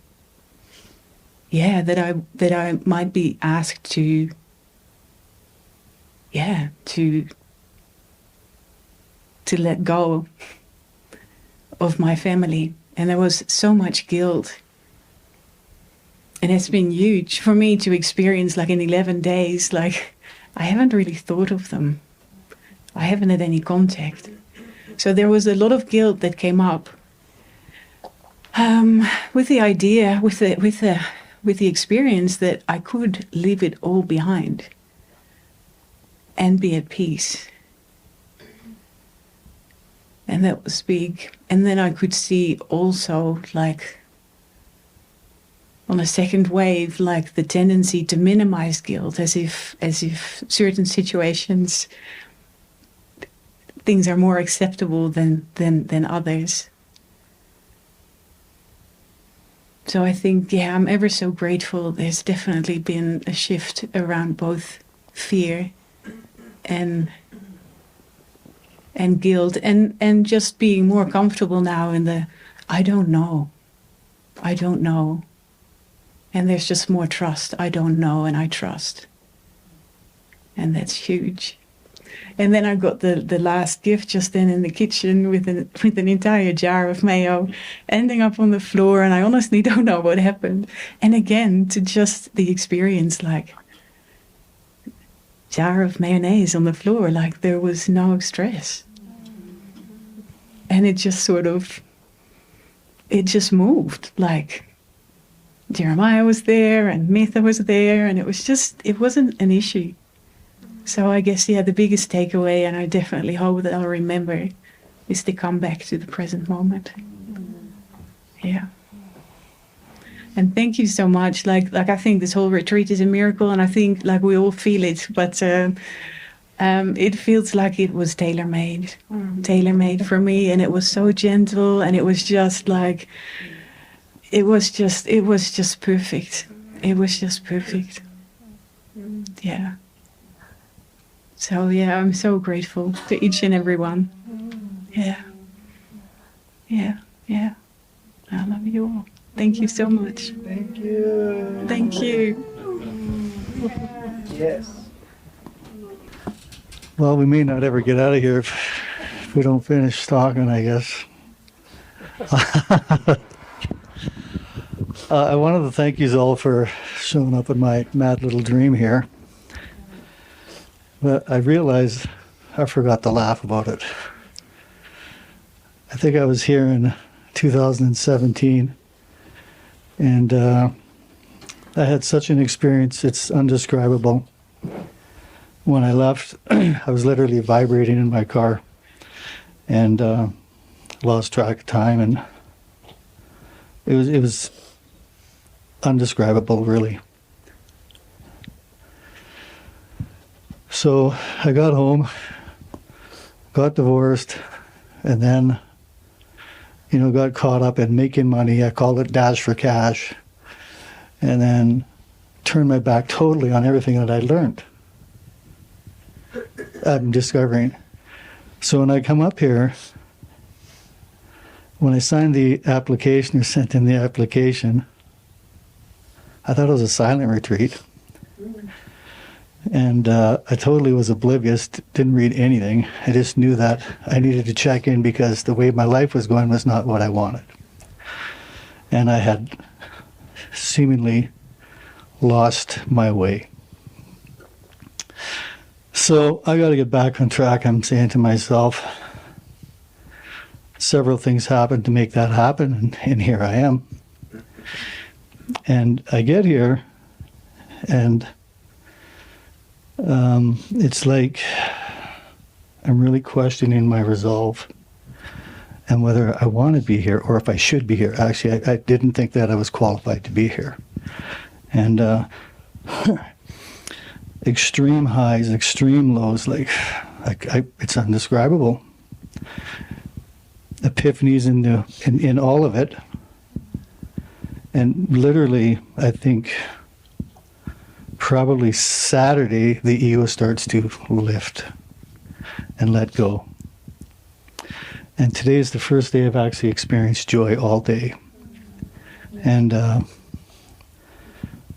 I might be asked to let go of my family. And there was so much guilt. And it's been huge for me to experience, like, in 11 days, like, I haven't really thought of them. I haven't had any contact. So there was a lot of guilt that came up with the idea, with the experience that I could leave it all behind and be at peace. And that was big. And then I could see also, like, on a second wave, like, the tendency to minimize guilt, as if certain situations, things are more acceptable than others. So I think, yeah, I'm ever so grateful. There's definitely been a shift around both fear and guilt, and just being more comfortable now in the I don't know. And there's just more trust. I don't know, and I trust. And that's huge. And then I got the last gift just then in the kitchen with an entire jar of mayo ending up on the floor, and I honestly don't know what happened. And again, to just the experience, like, jar of mayonnaise on the floor, like, there was no stress. And it just moved, like, Jeremiah was there and Mitha was there, and it wasn't an issue. So I guess, yeah, the biggest takeaway, and I definitely hope that I'll remember, is to come back to the present moment. Yeah. And thank you so much. Like I think this whole retreat is a miracle, and I think, like, we all feel it, but it feels like it was tailor-made for me, and it was so gentle, and it was just like, it was just perfect. It was just perfect. Yeah. So, yeah, I'm so grateful to each and every one. Yeah. Yeah. Yeah. I love you all. Thank you so much. Thank you. Thank you. Yes. Well, we may not ever get out of here if we don't finish talking, I guess. I wanted to thank you all for showing up in my mad little dream here. But I realized I forgot to laugh about it. I think I was here in 2017, and I had such an experience, it's undescribable. When I left, I was literally vibrating in my car and lost track of time, and it was undescribable, really. So I got home, got divorced, and then, got caught up in making money. I called it dash for cash, and then turned my back totally on everything that I learned. I'm discovering. So when I come up here, when I signed the application or sent in the application, I thought it was a silent retreat. And I totally was oblivious, didn't read anything. I just knew that I needed to check in because the way my life was going was not what I wanted. And I had seemingly lost my way. So I got to get back on track, I'm saying to myself. Several things happened to make that happen, and here I am. And I get here, and it's like I'm really questioning my resolve and whether I want to be here or if I should be here. Actually, I didn't think that I was qualified to be here. And extreme highs, extreme lows, it's indescribable. Epiphanies in all of it. And literally, I think probably Saturday, the ego starts to lift and let go. And today is the first day I've actually experienced joy all day. And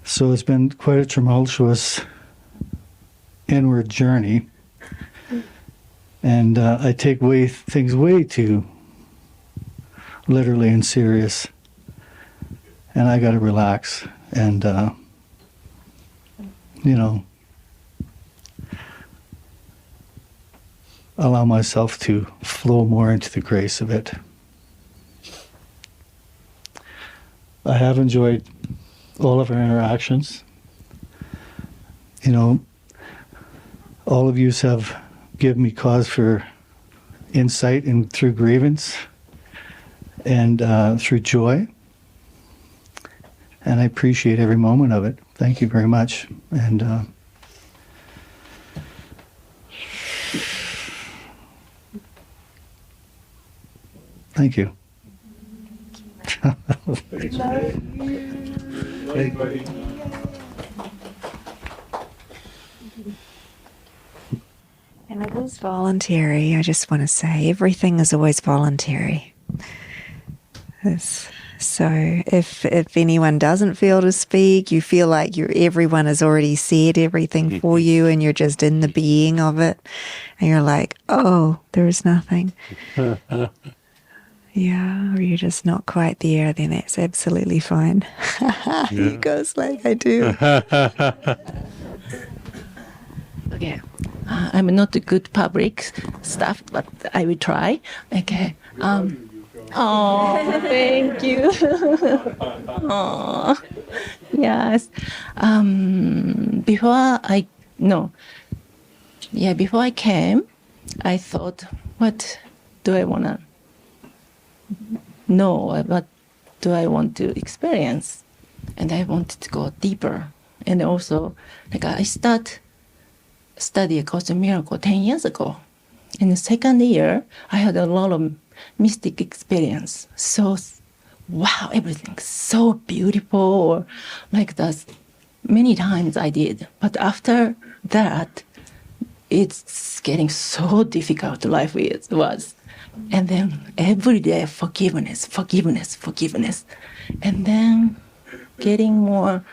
so it's been quite a tumultuous inward journey. And I take things way too literally and serious. And I got to relax and, allow myself to flow more into the grace of it. I have enjoyed all of our interactions. All of you have given me cause for insight and through grievance and through joy. And I appreciate every moment of it. Thank you very much. And thank you. And it is voluntary. I just want to say everything is always voluntary. So if anyone doesn't feel to speak, you feel like everyone has already said everything for you and you're just in the being of it. And you're like, oh, there is nothing. Yeah, or you're just not quite there, then that's absolutely fine. He goes like I do. Okay. I'm not a good public stuff, but I will try. Okay. Oh, thank you. Oh, yes. Before I came, I thought, what do I want to know? What do I want to experience? And I wanted to go deeper. And also, I study A Course in Miracle 10 years ago. In the second year, I had a lot of mystic experience. So, wow, everything's so beautiful, or like that. Many times I did. But after that, it's getting so difficult, life was. And then every day, forgiveness. And then getting more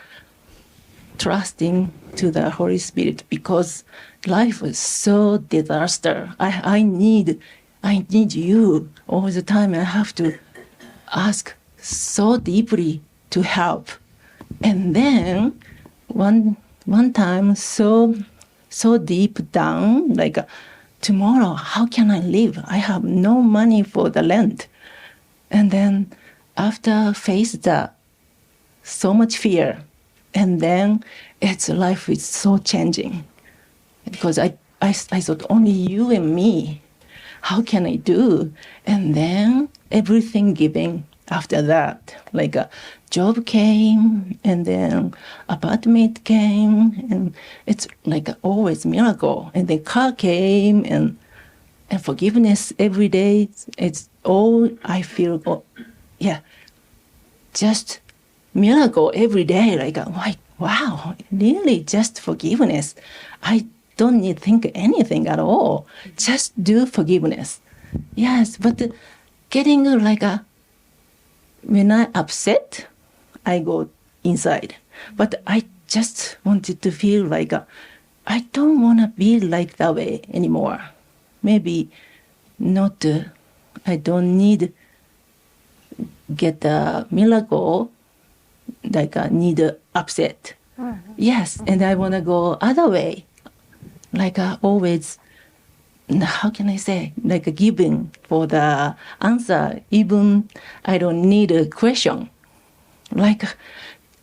trusting to the Holy Spirit, because life was so disaster. I need you all the time. I have to ask so deeply to help. And then one time, so deep down, tomorrow, how can I live? I have no money for the rent. And then after face that, so much fear. And then life is so changing. Because I thought only you and me. How can I do? And then everything giving after that. Like a job came, and then apartment came, and it's like always miracle. And then car came, and forgiveness every day. It's all I feel. Just miracle every day. Wow, really just forgiveness. I don't need to think anything at all. Just do forgiveness. Yes, but getting when I upset, I go inside. But I just wanted to feel I don't want to be like that way anymore. Maybe not, I don't need get a miracle, need upset. Yes, and I want to go other way. Always, how can I say, giving for the answer, even I don't need a question.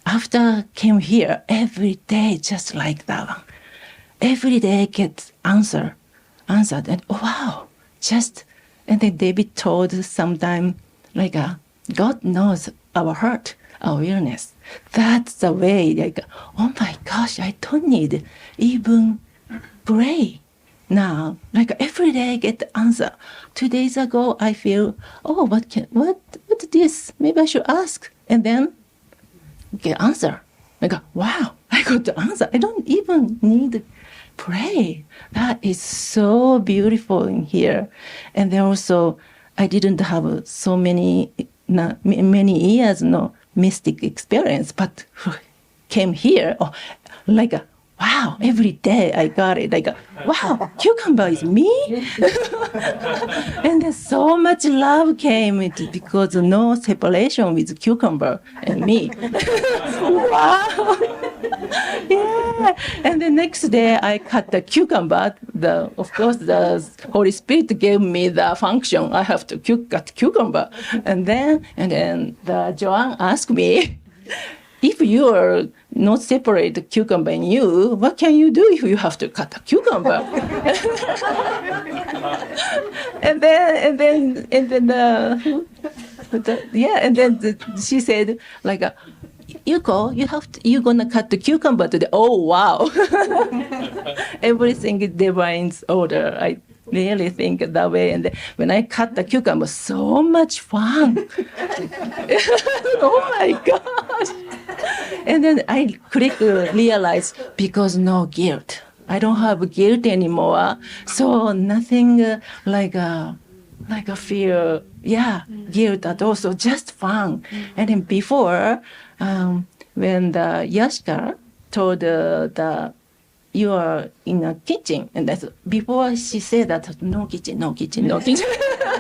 After came here, every day just like that. Every day get answer. answered, and wow, and then David told sometime, like, God knows our heart, our awareness. That's the way, like, oh my gosh, I don't need even pray now. Like every day I get the answer. 2 days ago I feel, oh, what this? Maybe I should ask. And then get answer. Like, wow, I got the answer. I don't even need to pray. That is so beautiful in here. And then also, I didn't have so many years no mystic experience, but came here, like, wow, every day I got it. Like, wow, cucumber is me? And then so much love came because no separation with cucumber and me. Wow. Yeah. And the next day I cut the cucumber. Of course, the Holy Spirit gave me the function. I have to cut cucumber. And then the Joanne asked me, if you are not separate cucumber and you, what can you do if you have to cut a cucumber? and then she said, like, you're gonna cut the cucumber today. Oh wow! Everything is divine's order. I really think that way. And when I cut the cucumber, so much fun. Oh my gosh. And then I quickly realized, because no guilt. I don't have guilt anymore. So nothing like a fear, guilt at all. So just fun. And then before, when the Yashka told you are in a kitchen, and that's before she said that no kitchen.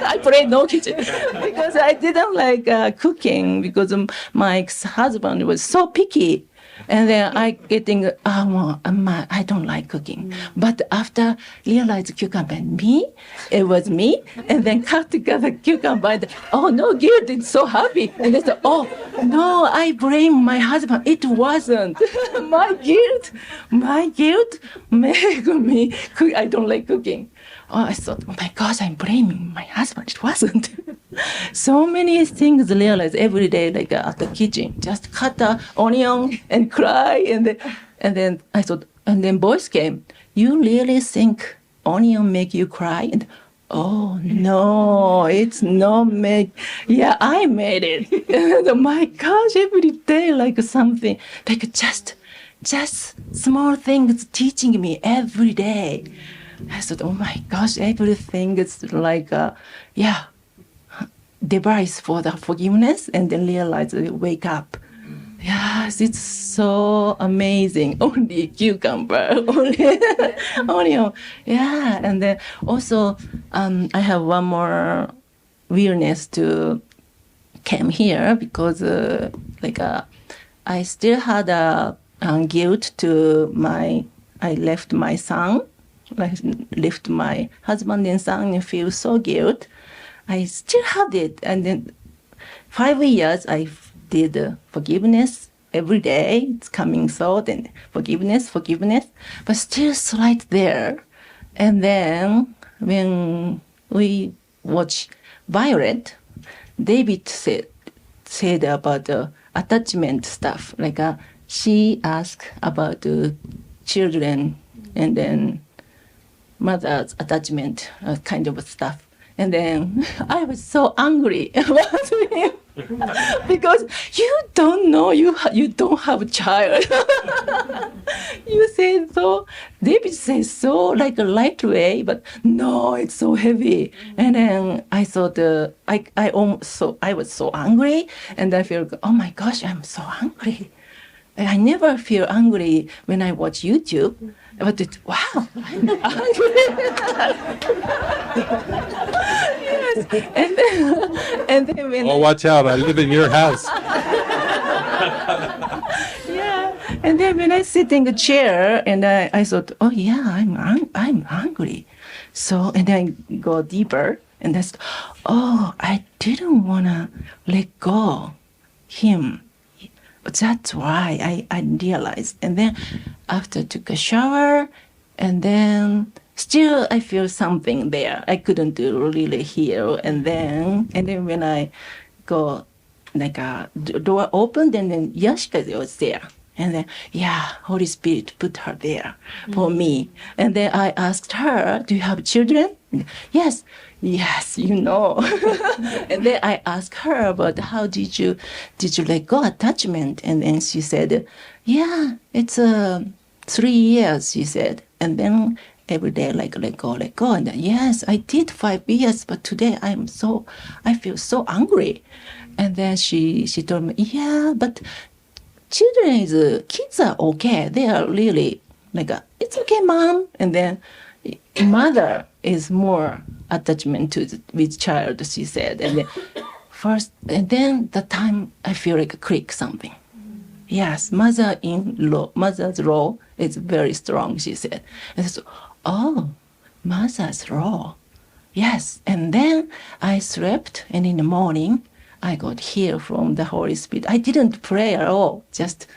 I prayed no kitchen because I didn't like cooking because my ex-husband was so picky. And then I don't like cooking. But after realized cucumber and me, it was me, and then cut together cucumber. And, oh, no guilt, it's so happy. And they said, oh, no, I blame my husband. It wasn't. My guilt made me cook. I don't like cooking. Oh, I thought, oh my gosh, I'm blaming my husband. It wasn't. So many things realized every day, like at the kitchen. Just cut the onion and cry. And then I thought, and then boys came. You really think onion make you cry? And oh no, it's not make. Yeah, I made it. And oh my gosh, every day like something, like just small things teaching me every day. I thought, oh my gosh, everything is like, device for the forgiveness, and then realize, wake up. Yes, it's so amazing. Only cucumber, only onion. Yeah, and then also I have one more weirdness to came here because I still had a guilt to I left my son. I left my husband and son and feel so guilt. I still had it. And then 5 years I did forgiveness every day. It's coming thought and forgiveness, but still slight there. And then when we watch Violet, David said about attachment stuff. Like she asked about children and then mother's attachment kind of stuff. And then I was so angry about him because you don't know you don't have a child. You say so. David says so like a light way, but no, it's so heavy. And then I thought I was so angry, and I feel, oh my gosh, I'm so angry. I never feel angry when I watch YouTube. But wow, I'm hungry. Yes, and then when watch out! I live in your house. Yeah, and then when I sit in a chair, and I thought, oh yeah, I'm hungry. So and then I go deeper, and that's, oh, I didn't wanna let go him. That's why I realized. And then after took a shower, and then still I feel something there. I couldn't really hear. And then when I go, like door opened, and then Yashika was there. And then, Holy Spirit put her there for me. And then I asked her, do you have children? Yes, And then I asked her about how did you let go attachment? And then she said, it's 3 years, she said. And then every day, like, let go. And then, yes, I did 5 years, but today I feel so angry. And then she told me, but kids are okay. They are really like, it's okay, mom. And then mother is more attachment with child, she said. And then the time I feel like click something. Yes, mother's role is very strong, she said. And so, mother's role. Yes. And then I slept, and in the morning, I got healed from the Holy Spirit. I didn't pray at all. Just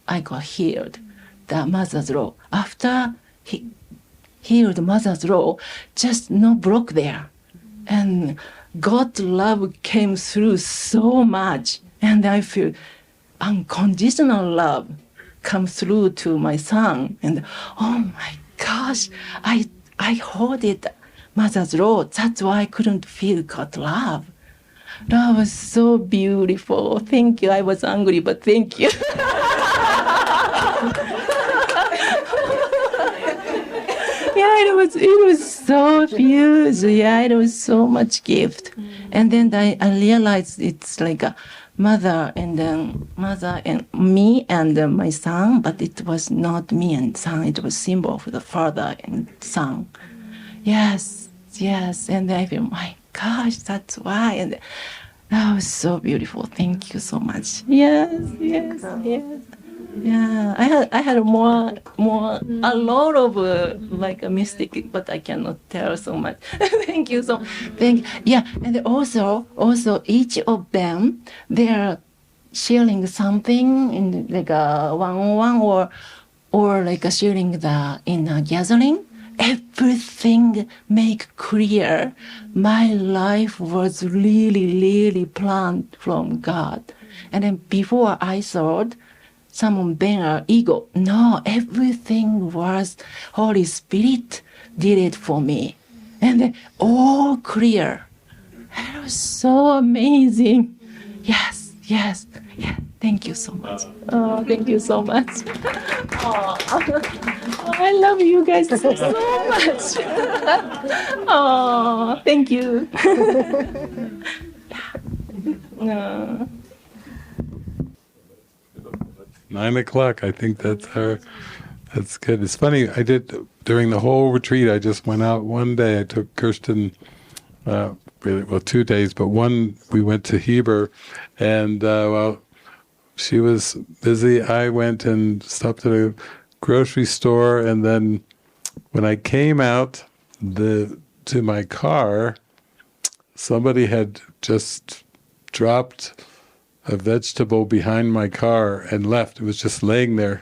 I got healed. The mother's role. After he healed mother's role, just no block there. And God's love came through so much. And I feel unconditional love come through to my son. And oh my gosh, I heard it, mother's role. That's why I couldn't feel God's love. That was so beautiful. Thank you. I was angry, but thank you. It was so huge. It was so much gift. And then I realized it's like a mother and me and my son, but it was not me and son. It was symbol of the father and son. Yes. And I feel, my gosh, that's why. And that was so beautiful. Thank you so much. Yes. Yeah, I had more a lot of like a mystic, but I cannot tell so much. Thank you so. And also each of them, they are sharing something in like a one-on-one or like a sharing in a gathering. Everything make clear. My life was really planned from God, and then before I thought someone being an ego. No, everything was Holy Spirit did it for me. And then all clear. It was so amazing. Yes. Thank you so much. Oh, thank you so much. Oh, I love you guys so much. Oh, thank you. 9 o'clock. I think that's good. It's funny. I did during the whole retreat. I just went out one day. I took Kirsten, 2 days, but one we went to Heber, and while she was busy, I went and stopped at a grocery store, and then when I came out to my car, somebody had just dropped a vegetable behind my car and left. It was just laying there,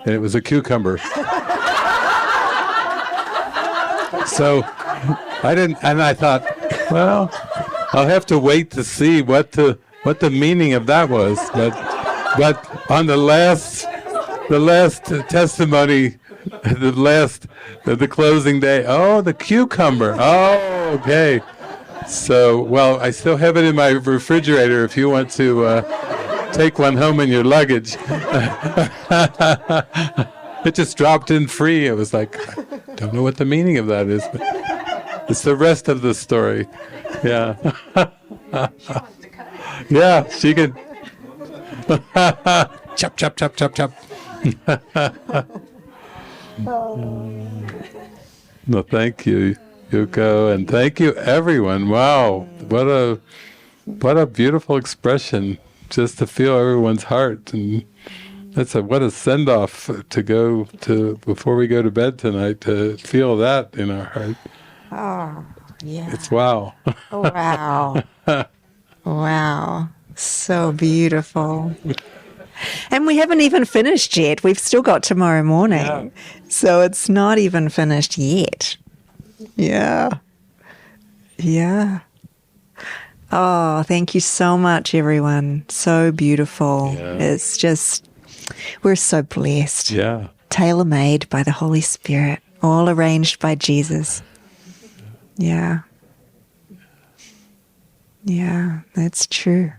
and it was a cucumber. So I thought, well, I'll have to wait to see what the meaning of that was. But on the last testimony, the closing day, the cucumber. Oh, okay. So, well, I still have it in my refrigerator if you want to take one home in your luggage. It just dropped in free. It was like, I don't know what the meaning of that is, but it's the rest of the story. Yeah. Yeah, she can. Chop, chop, chop, chop, chop. No, thank you, Yuko, and thank you, everyone. Wow, what a beautiful expression, just to feel everyone's heart, and what a send off to go to before we go to bed tonight, to feel that in our heart. Oh, yeah. It's wow. Oh, wow. Wow. So beautiful. And we haven't even finished yet. We've still got tomorrow morning. Yeah. So it's not even finished yet. Yeah. Yeah. Oh, thank you so much, everyone. So beautiful. Yeah. It's just, we're so blessed. Yeah. Tailor-made by the Holy Spirit, all arranged by Jesus. Yeah. Yeah, that's true.